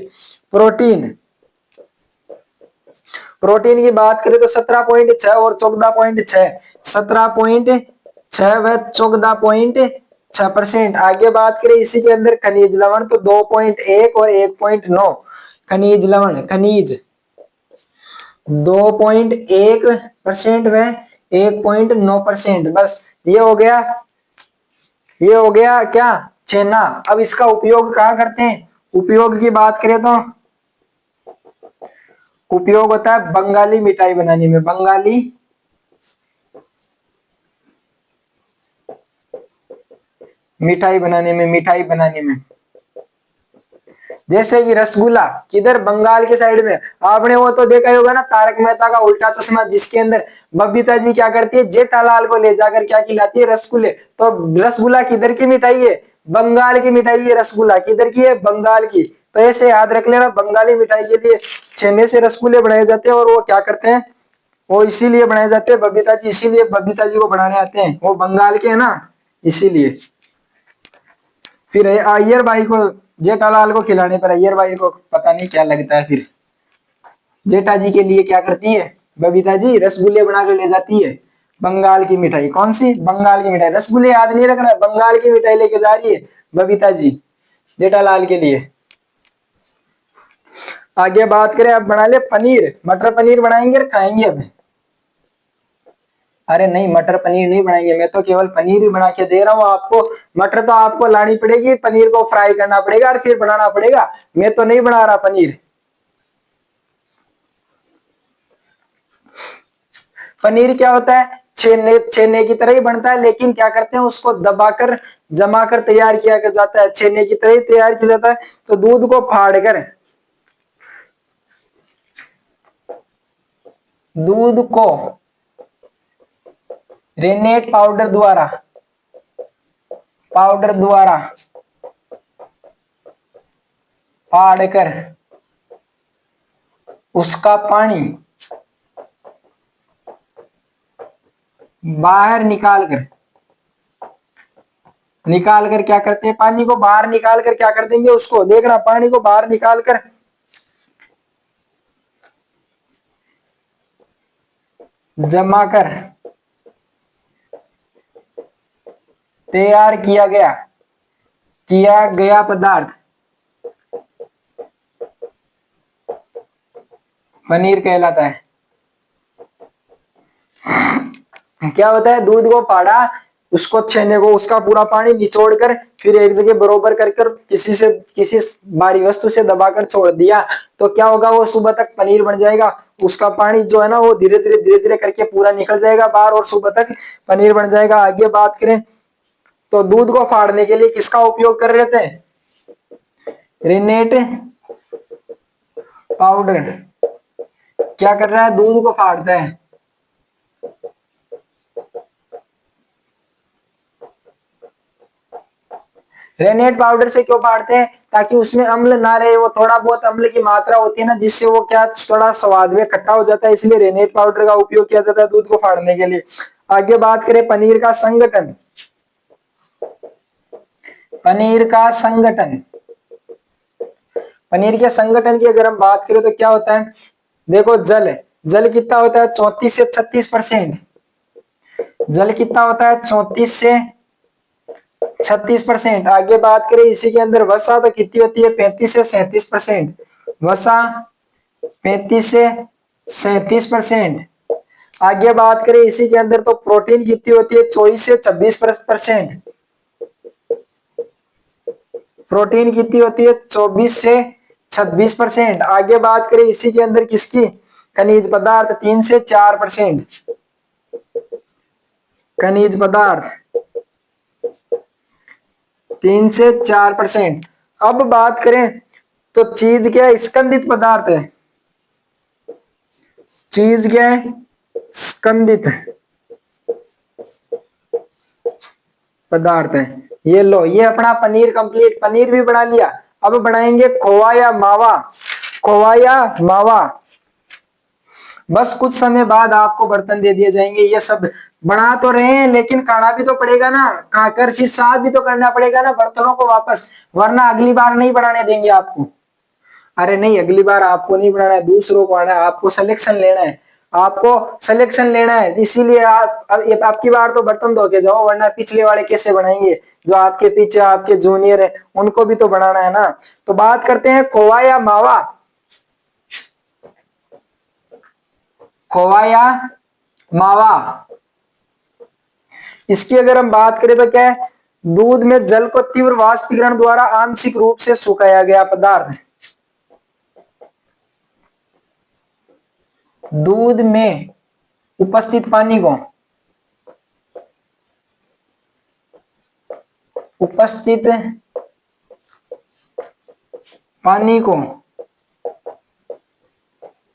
प्रोटीन की बात करें तो 17.6 और 14.6, 17.6 व 14.6%। आगे बात करें इसी के अंदर खनिज लवण तो 2.1 और 1.9, खनिज लवण, खनिज 2.1% व 1.9%। बस ये हो गया क्या, छेना। अब इसका उपयोग कहाँ करते हैं, उपयोग की बात करें तो उपयोग होता है बंगाली मिठाई बनाने में, बंगाली मिठाई बनाने में, जैसे कि रसगुल्ला किधर, बंगाल के साइड में। आपने वो तो देखा ही होगा ना तारक मेहता का उल्टा चश्मा, जिसके अंदर बबीता जी क्या करती है, जेठालाल को ले जाकर क्या खिलाती है, रसगुल्ले। तो रसगुल्ला किधर की मिठाई है, बंगाल की मिठाई है। रसगुल्ला किधर की है, बंगाल की। तो ऐसे याद रख लेना, बंगाली मिठाई के लिए छेने से रसगुल्ले बनाए जाते हैं। और वो क्या करते हैं, वो इसीलिए बनाए जाते हैं, बबीता जी इसीलिए बबीता जी को बनाने आते हैं, वो बंगाल के है ना, इसीलिए। फिर अय्यर भाई को, जेठालाल को खिलाने पर अय्यर भाई को पता नहीं क्या लगता है। फिर जेठा जी के लिए क्या करती है बबीता जी, रसगुल्ले बना कर ले जाती है। बंगाल की मिठाई, कौन सी, बंगाल की मिठाई। रसगुल्ले याद नहीं रखना, बंगाल की मिठाई लेके जा रही है बबीता जी जेठालाल के लिए। आगे बात करें, अब बना ले पनीर, मटर पनीर बनाएंगे और खाएंगे अब। अरे नहीं, मटर पनीर नहीं बनाएंगे, मैं तो केवल पनीर ही बना के दे रहा हूँ आपको। मटर तो आपको लानी पड़ेगी, पनीर को फ्राई करना पड़ेगा और फिर बनाना पड़ेगा। मैं तो नहीं बना रहा पनीर। पनीर क्या होता है, छेने की तरह ही बनता है, लेकिन क्या करते हैं उसको दबाकर जमाकर तैयार किया जाता है, छेने की तरह ही तैयार किया जाता है। तो दूध को फाड़कर, दूध को रेनेट पाउडर द्वारा फाड़कर उसका पानी बाहर निकाल कर क्या करते हैं, पानी को बाहर निकाल कर क्या कर देंगे, उसको देखना, पानी को बाहर निकाल कर जमा कर तैयार किया गया पदार्थ पनीर कहलाता है। क्या होता है, दूध को फाड़ा, उसको छेने को, उसका पूरा पानी निचोड़ कर फिर एक जगह बरोबर कर किसी भारी वस्तु से दबाकर छोड़ दिया, तो क्या होगा, वो सुबह तक पनीर बन जाएगा। उसका पानी जो है ना वो धीरे धीरे करके पूरा निकल जाएगा बाहर और सुबह तक पनीर बन जाएगा। आगे बात करें तो दूध को फाड़ने के लिए किसका उपयोग कर रहे थे, रिनेट पाउडर क्या कर रहा है, दूध को फाड़ता है, रेनेट पाउडर से क्यों फाड़ते हैं? ताकि उसमें अम्ल ना रहे, वो थोड़ा बहुत अम्ल की मात्रा होती है ना, जिससे वो क्या थोड़ा स्वाद में खट्टा हो जाता है, इसलिए रेनेट पाउडर का उपयोग किया जाता है दूध को फाड़ने के लिए। आगे बात करें पनीर का संगठन। पनीर का संगठन, पनीर के संगठन की अगर हम बात करें तो क्या होता है? देखो जल, जल कितना होता है? 34 से 36%। जल कितना होता है? 34 से 36%। आगे बात करें इसी के अंदर वसा तो कितनी होती है? 35 से 37%। वसा 35 से 37%। आगे बात करें इसी के अंदर तो प्रोटीन कितनी होती है? 24 से 26%। प्रोटीन कितनी होती है? 24 से 26%। आगे बात करें इसी के अंदर किसकी? खनिज पदार्थ 3 से 4%। खनिज पदार्थ 3 से 4%। अब बात करें तो चीज क्या है? स्कंदित पदार्थ है। चीज क्या है? स्कंदित पदार्थ है। ये लो, ये अपना पनीर कंप्लीट, पनीर भी बना लिया। अब बनाएंगे खोआ या मावा। खोआ या मावा। बस कुछ समय बाद आपको बर्तन दे दिए जाएंगे। ये सब बना तो रहे हैं लेकिन खाना भी तो पड़ेगा ना, खाकर फिर साफ भी तो करना पड़ेगा ना बर्तनों को वापस, वरना अगली बार नहीं बनाने देंगे आपको। अरे नहीं, अगली बार आपको नहीं बनाना है, दूसरों को आना है, आपको सिलेक्शन लेना है, आपको सिलेक्शन लेना है। इसीलिए आप अब आपकी बार तो बर्तन धो के जाओ, वरना पिछले वाले कैसे बनाएंगे? जो आपके पीछे आपके जूनियर है उनको भी तो बनाना है ना। तो बात करते हैं खोआ या मावा। खोआ या मावा, इसकी अगर हम बात करें तो क्या है? दूध में जल को तीव्र वाष्पीकरण द्वारा आंशिक रूप से सुखाया गया पदार्थ। दूध में उपस्थित पानी को, उपस्थित पानी को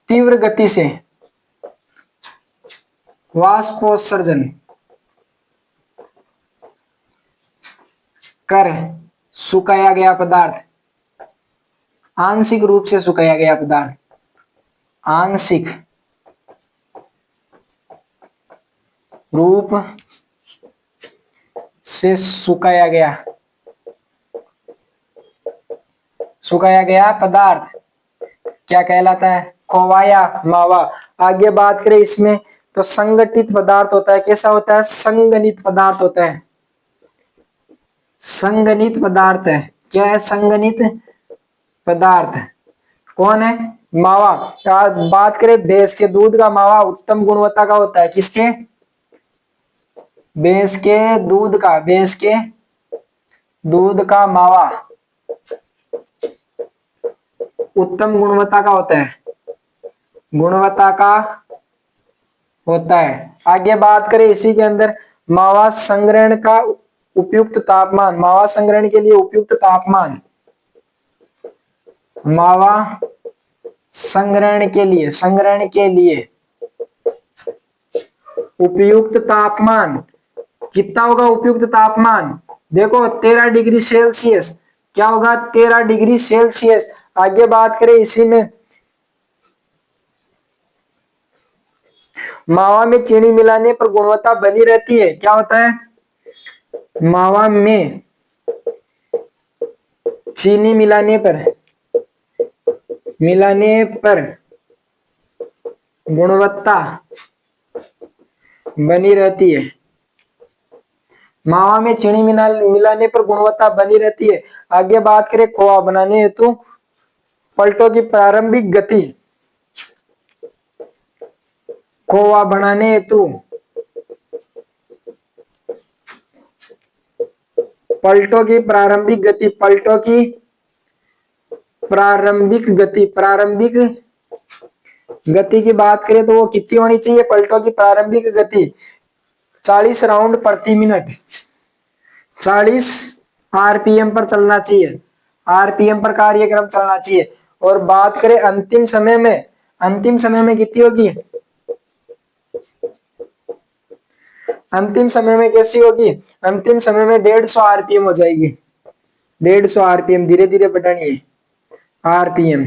तीव्र गति से वाष्पोत्सर्जन कर सुखाया गया पदार्थ। आंशिक रूप से सुखाया गया पदार्थ, आंशिक रूप से सुखाया गया, सुखाया गया पदार्थ क्या कहलाता है? खोआ या मावा। आगे बात करें इसमें तो संगठित पदार्थ होता है। कैसा होता है? संगनित पदार्थ होता है। संगनित पदार्थ है। क्या है? संगनित पदार्थ। कौन है? मावा। बात करें भैंस के दूध का मावा उत्तम गुणवत्ता का होता है। किसके? भैंस के दूध का, भैंस के दूध का मावा उत्तम गुणवत्ता का होता है, गुणवत्ता का होता है। आगे बात करें इसी के अंदर मावा संग्रहण का उपयुक्त तापमान, मावा संग्रहण के लिए उपयुक्त तापमान, मावा संग्रहण के लिए, संग्रहण के लिए उपयुक्त तापमान कितना होगा? उपयुक्त तापमान देखो 13 डिग्री सेल्सियस। क्या होगा? 13 डिग्री सेल्सियस। आगे बात करें इसी में मावा में चीनी मिलाने पर गुणवत्ता बनी रहती है। क्या होता है? मावा में चीनी मिलाने पर गुणवत्ता बनी रहती है। मावा में चीनी मिलाने पर गुणवत्ता बनी रहती है। आगे बात करें खोआ बनाने हेतु पलटों की प्रारंभिक गति, खोआ बनाने हेतु पलटों की प्रारंभिक गति, पलटों की प्रारंभिक गति, प्रारंभिक गति की बात करें तो वो कितनी होनी चाहिए? पलटों की प्रारंभिक गति 40 राउंड प्रति मिनट, 40 आरपीएम पर चलना चाहिए, आरपीएम पर कार्यक्रम चलना चाहिए। और बात करें अंतिम समय में, अंतिम समय में कितनी होगी? अंतिम समय में कैसी होगी? अंतिम समय में 150 आरपीएम हो जाएगी। 150 आरपीएम, धीरे धीरे बढ़ानी है आरपीएम।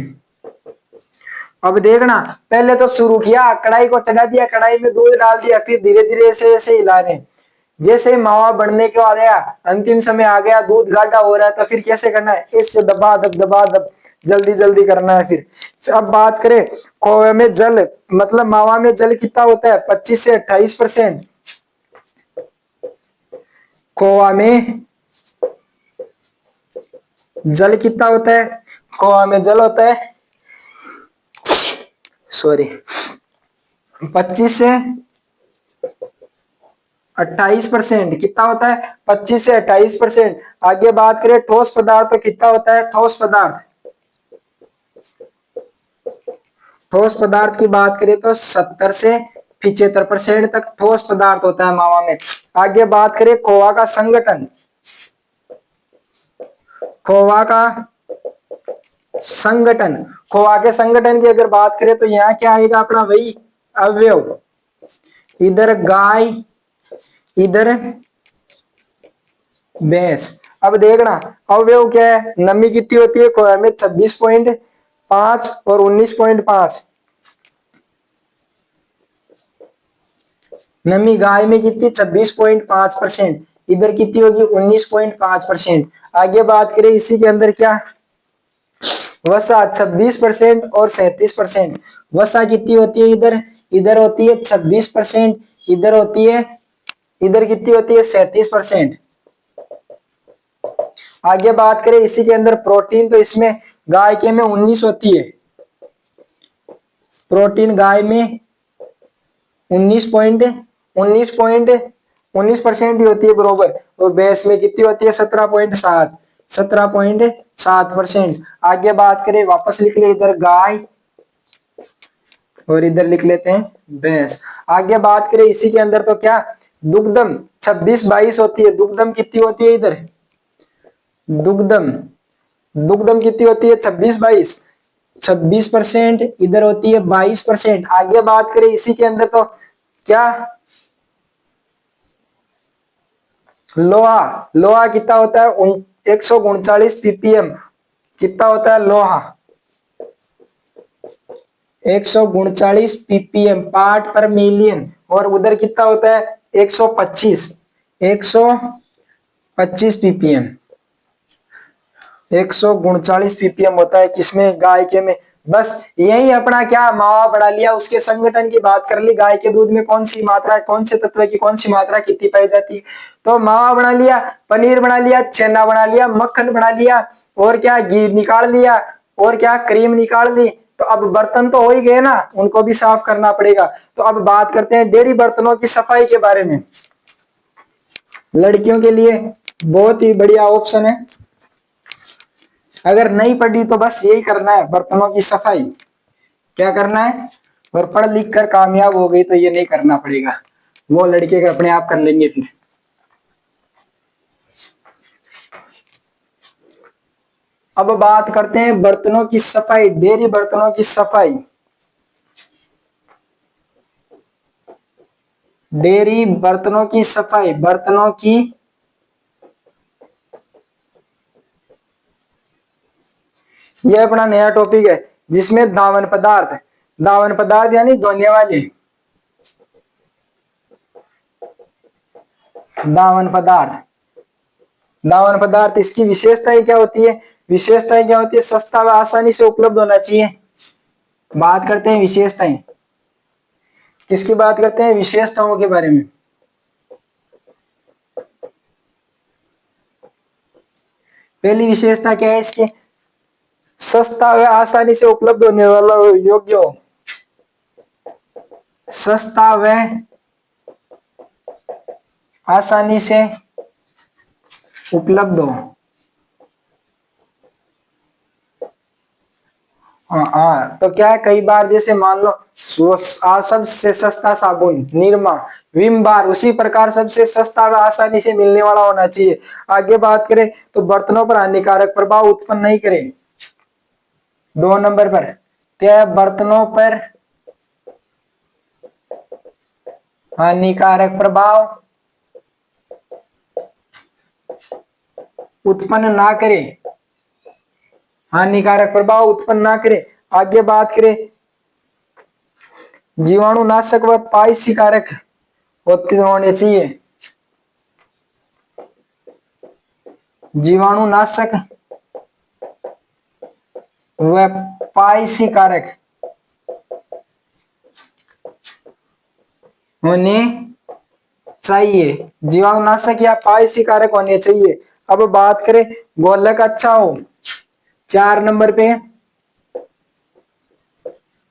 अब देखना, पहले तो शुरू किया, कढ़ाई को चढ़ा दिया, कढ़ाई में दूध डाल दिया, फिर धीरे धीरे ऐसे ऐसे हिला रहे। जैसे मावा बढ़ने को आ गया, अंतिम समय आ गया, दूध गाढ़ा हो रहा है, तो फिर कैसे करना है, इससे दबा दब दबा दब जल्दी जल्दी करना है। फिर अब बात करें खोए में जल, मतलब मावा में जल कितना होता है, 25 से 28%। खोआ में जल कितना होता है, खोआ में जल होता है, सॉरी, 25 से 28%। कितना होता है, 25 से 28%। आगे बात करें ठोस पदार्थ तो कितना होता है, ठोस पदार्थ, ठोस पदार्थ की बात करें तो 70 से 75% तक ठोस पदार्थ होता है मावा में। आगे बात करें खोआ का संगठन, खोआ का संगठन, खोआ के संगठन की अगर बात करें तो यहाँ क्या आएगा अपना, वही अवयव, इधर गाय इधर भैंस। अब देखना अवयव क्या है, नमी कितनी होती है खोए में, 26.5 और 19.5। नमी गाय में कितनी, 26.5%, इधर कितनी होगी 19.5%। आगे बात करें इसी के अंदर क्या, वसा 26% और 37%। वसा कितनी होती है, इधर इधर होती है 26%, इधर होती है, इधर कितनी होती है 37%। आगे बात करें इसी के अंदर प्रोटीन, तो इसमें गाय के में 19 होती है, प्रोटीन गाय में 19% ही होती है बरोबर, और भैंस में कितनी होती है 17.7%। आगे बात करें, वापस लिख ले, इधर गाय और इधर लिख लेते हैं भैंस। आगे बात करें इसी के अंदर तो क्या, दुग्धम 26-22 होती है, दुग्धम कितनी होती है, इधर दुग्धम, दुग्धम कितनी होती है 26-22, 26%, इधर होती है 22%। आगे बात करें इसी के अंदर तो क्या, लोहा, लोहा कितना होता है 139 पीपीएम, कितना होता है लोहा, 139 पीपीएम पार्ट पर मिलियन, और उधर कितना होता है 125 पीपीएम, 139 पीपीएम होता है किसमें, गाय के में। बस यही अपना क्या मावा बढ़ा लिया, उसके संगठन की बात कर ली, गाय के दूध में कौन सी मात्रा, कौन से तत्व की कौन सी मात्रा कितनी पाई जाती है, तो मावा बना लिया, पनीर बना लिया, छेना बना लिया, मक्खन बना लिया, और क्या घी निकाल लिया, और क्या क्रीम निकाल ली। तो अब बर्तन तो हो ही गए ना, उनको भी साफ करना पड़ेगा। तो अब बात करते हैं डेयरी बर्तनों की सफाई के बारे में। लड़कियों के लिए बहुत ही बढ़िया ऑप्शन है, अगर नहीं पढ़ी तो बस यही करना है, बर्तनों की सफाई क्या करना है, और पढ़ लिख कर कामयाब हो गई तो ये नहीं करना पड़ेगा, वो लड़के का अपने आप कर लेंगे। फिर अब बात करते हैं बर्तनों की सफाई, डेयरी बर्तनों की सफाई, डेयरी बर्तनों की सफाई, बर्तनों की यह अपना नया टॉपिक है, जिसमें धावन पदार्थ, धावन पदार्थ यानी धोने वाले, दावन पदार्थ, दावन पदार्थ, इसकी विशेषताएं क्या होती है, विशेषताएं क्या होती है, सस्ता व आसानी से उपलब्ध होना चाहिए। बात करते हैं विशेषताएं, किसकी बात करते हैं, विशेषताओं के बारे में। पहली विशेषता क्या है इसकी, सस्ता व आसानी से उपलब्ध होने वाला योग्य हो, सस्ता व आसानी से उपलब्ध हो। हाँ, तो क्या है, कई बार जैसे मान लो सबसे सस्ता साबुन निरमा, विम बार, उसी प्रकार सबसे सस्ता व आसानी से मिलने वाला होना चाहिए। आगे बात करें तो बर्तनों पर हानिकारक प्रभाव उत्पन्न नहीं करे। 2 नंबर पर क्या है, बर्तनों पर हानिकारक प्रभाव उत्पन्न ना करे, हानिकारक प्रभाव उत्पन्न ना करे। आगे बात करें, जीवाणुनाशक व पारसीकारक होने चाहिए। जीवाणुनाशक व पारसीकारक होने चाहिए, जीवाणुनाशक या पारसीकारक होने चाहिए। अब बात करें गोलक अच्छा हो, 4 नंबर पे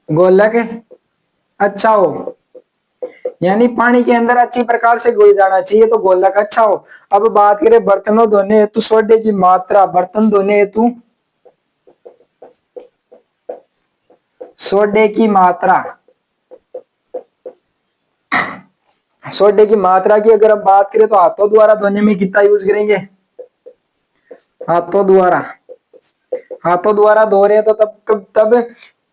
गोलक अच्छा हो, यानी पानी के अंदर अच्छी प्रकार से घुल जाना चाहिए, तो गोलक अच्छा हो। अब बात करें बर्तनों धोने हेतु सोडे की मात्रा, बर्तन धोने हेतु सोडे की मात्रा, सोडे की मात्रा की अगर हम बात करें तो हाथों द्वारा धोने में कितना यूज करेंगे, हाथों द्वारा, हाथों द्वारा धो रहे हैं तो तब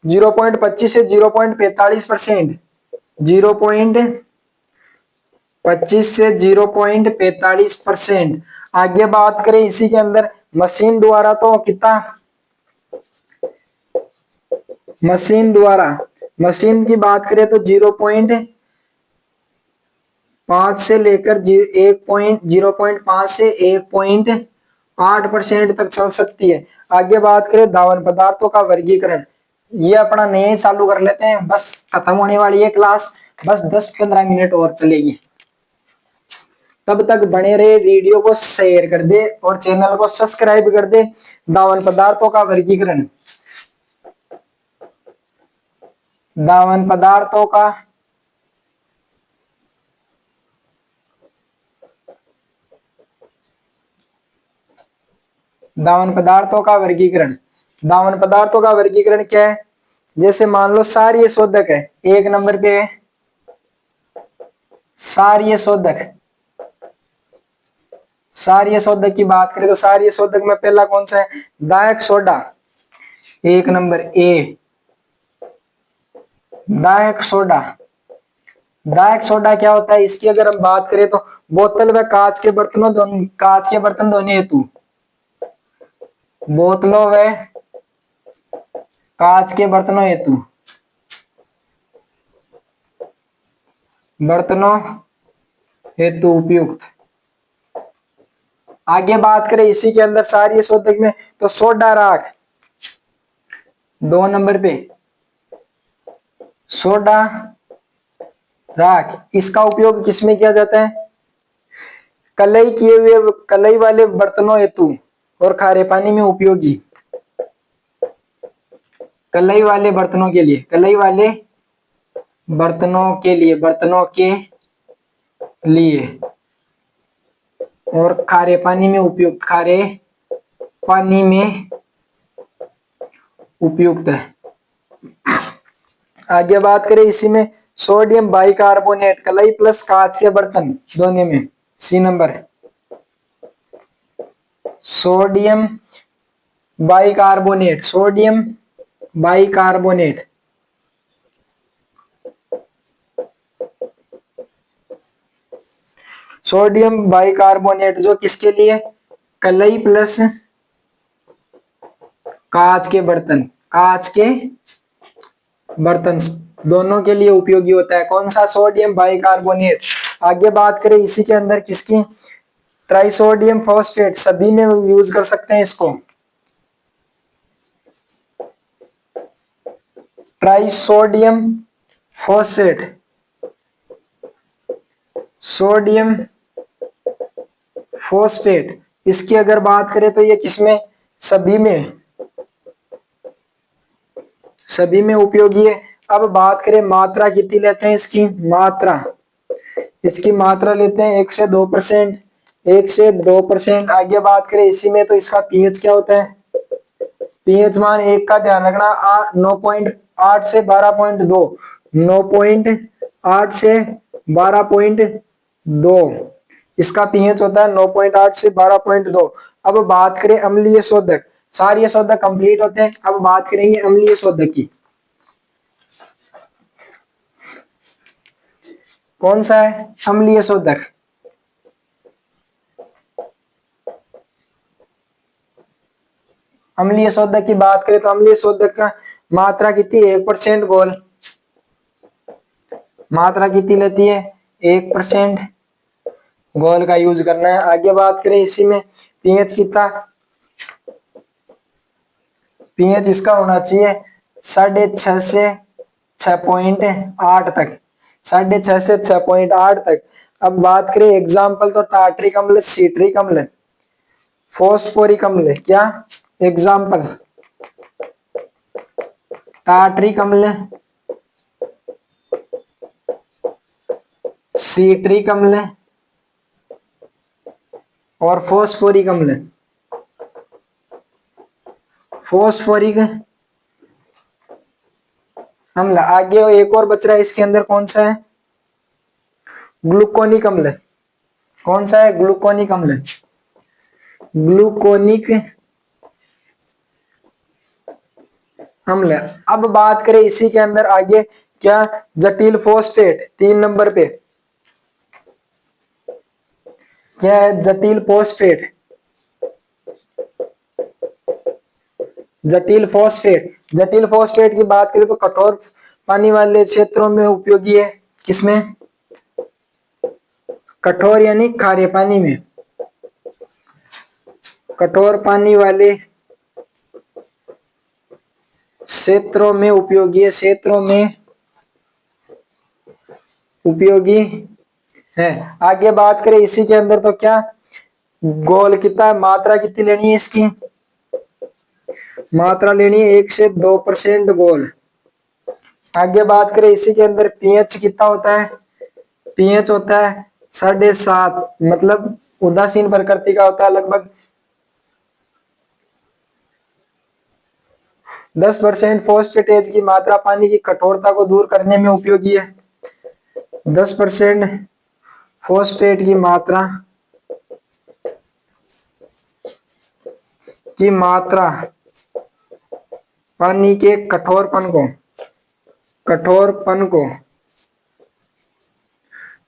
0.25 से 0.45%, 0.25 से 0.45%। आगे बात करें इसी के अंदर मशीन द्वारा, तो कितना, मशीन द्वारा, मशीन की बात करें तो 0.5 से लेकर 0.5 से 1.8% तक चल सकती है। आगे बात करें धावन पदार्थों का वर्गीकरण, ये अपना नया चालू कर लेते हैं, बस खत्म होने वाली है क्लास, बस 10-15 मिनट और चलेगी। तब तक बने रहे, वीडियो को शेयर कर दे और चैनल को सब्सक्राइब कर दे। धावन पदार्थों का वर्गीकरण, धावन पदार्थों का धावन पदार्थों का वर्गीकरण, धावन पदार्थों का वर्गीकरण क्या है, जैसे मान लो क्षारीय शोधक है, 1 नंबर पे है क्षारीय शोधक। क्षारीय शोधक की बात करें तो क्षारीय शोधक में पहला कौन सा है, डायक सोडा, 1 नंबर ए, डायक सोडा। डायक सोडा क्या होता है, इसकी अगर हम बात करें तो बोतल व कांच के बर्तनों, कांच के बर्तन धोने हेतु, बोतलों व कांच के बर्तनों हेतु, बर्तनों हेतु उपयुक्त। आगे बात करें इसी के अंदर क्षारीय शोधक में, तो सोडा राख, 2 नंबर पे सोडा राख। इसका उपयोग किसमें किया जाता है, कलई किए हुए, कलई वाले बर्तनों हेतु और खारे पानी में उपयोगी, कलई वाले बर्तनों के लिए, कलई वाले बर्तनों के लिए, बर्तनों के लिए और खारे पानी में उपयुक्त, खारे पानी में उपयुक्त है। आगे बात करें इसी में सोडियम बाइकार्बोनेट, कलई प्लस कांच के बर्तन धोने में, C number, sodium bicarbonate, sodium bicarbonate, sodium bicarbonate जो किसके लिए, कलई प्लस कांच के बर्तन, कांच के बर्तन दोनों के लिए उपयोगी होता है, कौन सा, सोडियम बाइकार्बोनेट। आगे बात करें इसी के अंदर किसकी, ट्राइसोडियम फॉस्फेट, सभी में यूज कर सकते हैं इसको, ट्राइसोडियम फॉस्फेट, सोडियम फॉस्फेट। इसकी अगर बात करें तो ये किसमें, सभी में, सभी में उपयोगी है। अब बात करें मात्रा कितनी लेते हैं इसकी, मात्रा, इसकी मात्रा लेते हैं 1 से 2%, 1 से 2%। आगे बात करें इसी में तो इसका पीएच क्या होता है, पीएच मान 1 का ध्यान रखना, 9.8 से 12.2, 9.8 से 12.2 इसका पीएच होता है, 9.8 से 12.2। अब बात करें अम्लीय शोधक, क्षारीय शोधक कंप्लीट होते हैं, अब बात करेंगे अम्लीय शोधक की। कौन सा है अम्लीय शोधक, अम्लीय शोधक की बात करें तो अम्लीय शोधक का मात्रा कितनी 1% घोल, मात्रा कितनी लेती है 1% घोल का यूज करना है। आगे बात करें इसी में पीएच कितना, पीएच इसका होना चाहिए 6.5 से 6.8 तक, 6.5 से 6.8 तक। अब बात करें एग्जाम्पल तो टार्ट्रिक अम्ल, सीट्रिक अम्ल, फोस्फोरिक अम्ल, क्या एग्जाम्पल टार्ट्रिक अम्ल, सीट्रिक अम्ल और फोस्फोरिक अम्ल। फोस्फोरिक अम्ल। आगे एक और बच रहा है इसके अंदर, कौन सा है, ग्लूकोनिक अम्ल। कौन सा है, ग्लूकोनिक अम्ल, ग्लूकोनिक अम्ल। अब बात करें इसी के अंदर आगे, क्या जटिल फोस्फेट 3 नंबर पे, क्या है जटिल फोस्फेट, जटिल फोस्फेट। जटिल फोस्फेट की बात करें तो कठोर पानी वाले क्षेत्रों में उपयोगी है, किसमें, कठोर यानी खारे पानी में, कठोर पानी वाले क्षेत्रों में उपयोगी है, क्षेत्रों में उपयोगी है। आगे बात करें इसी के अंदर तो क्या घोल कितना, मात्रा कितनी लेनी है इसकी, मात्रा लेनी है 1 से 2% घोल। आगे बात करें इसी के अंदर पीएच कितना होता है, पीएच होता है 7.5, मतलब उदासीन प्रकृति का होता है, लगभग 10% फोस्फेटेज की मात्रा पानी की कठोरता को दूर करने में उपयोगी है। 10% फोस्फेट की मात्रा पानी के कठोरपन को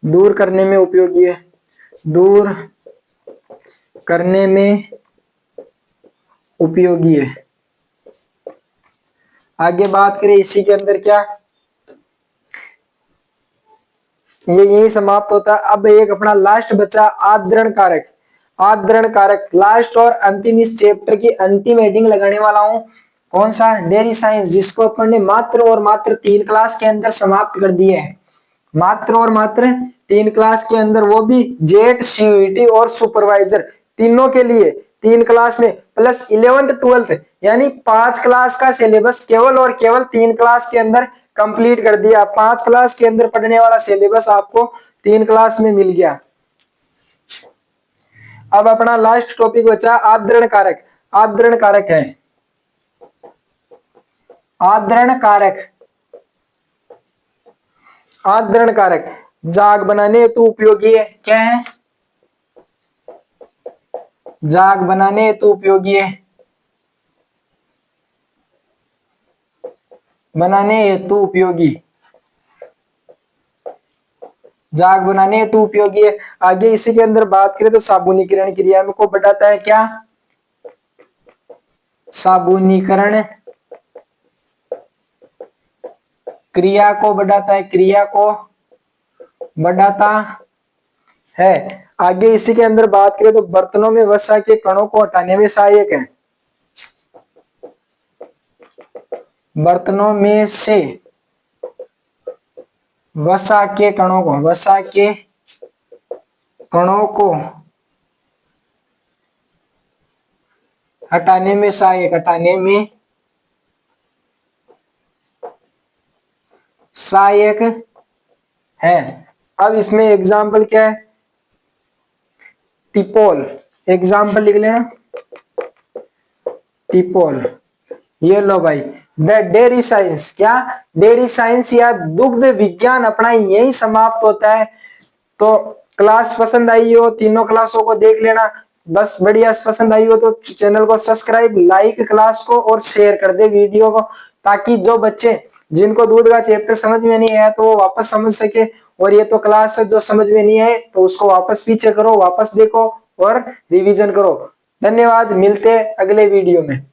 दूर करने में उपयोगी है, दूर करने में उपयोगी है। आगे बात करें इसी के अंदर, क्या ये यही समाप्त होता है। अब एक अपना लास्ट बचा आद्रण कारक। आद्रण कारक लास्ट और अंतिम, इस चैप्टर की अंतिम हेडिंग लगाने वाला हूं, कौन सा, डेयरी साइंस, जिसको अपन ने मात्र और मात्र 3 क्लास के अंदर समाप्त कर दिए है, मात्र और मात्र 3 क्लास के अंदर, वो भी जेट, सीयूईटी और सुपरवाइजर तीनों के लिए 3 क्लास में, प्लस 11th 12th यानी 5 क्लास का सिलेबस केवल और केवल 3 क्लास के अंदर कंप्लीट कर दिया। 5 क्लास के अंदर पढ़ने वाला सिलेबस आपको 3 क्लास में मिल गया। अब अपना लास्ट टॉपिक बचा आद्रण कारक। आद्रण कारक है, आद्रण कारक, आद्रण कारक जाग बनाने हेतु उपयोगी है, क्या है, जाग बनाने हेतु उपयोगी है, बनाने हेतु उपयोगी, जाग बनाने हेतु उपयोगी है। आगे इसी के अंदर बात करें तो साबुनीकरण क्रिया में को बढ़ाता है, क्या, साबुनीकरण क्रिया को बढ़ाता है, क्रिया को बढ़ाता है। आगे इसी के अंदर बात करें तो बर्तनों में वसा के कणों को हटाने में सहायक है, बर्तनों में से वसा के कणों को, वसा के कणों को हटाने में सहायक, हटाने में सहायक है। अब इसमें एग्जाम्पल क्या है, टिपोल, एग्जाम्पल लिख लेना, टिपोल। ये लो भाई, द डेयरी साइंस, क्या, डेयरी साइंस या दुग्ध विज्ञान अपना यही समाप्त होता है। तो क्लास पसंद आई हो, तीनों क्लासों को देख लेना, बस बढ़िया पसंद आई हो तो चैनल को सब्सक्राइब, लाइक क्लास को और शेयर कर दे वीडियो को, ताकि जो बच्चे जिनको दूध का चैप्टर समझ में नहीं आया तो वो वापस समझ सके, और ये तो क्लास जो समझ में नहीं आए तो उसको वापस पीछे करो, वापस देखो और रिवीजन करो। धन्यवाद, मिलते हैं अगले वीडियो में।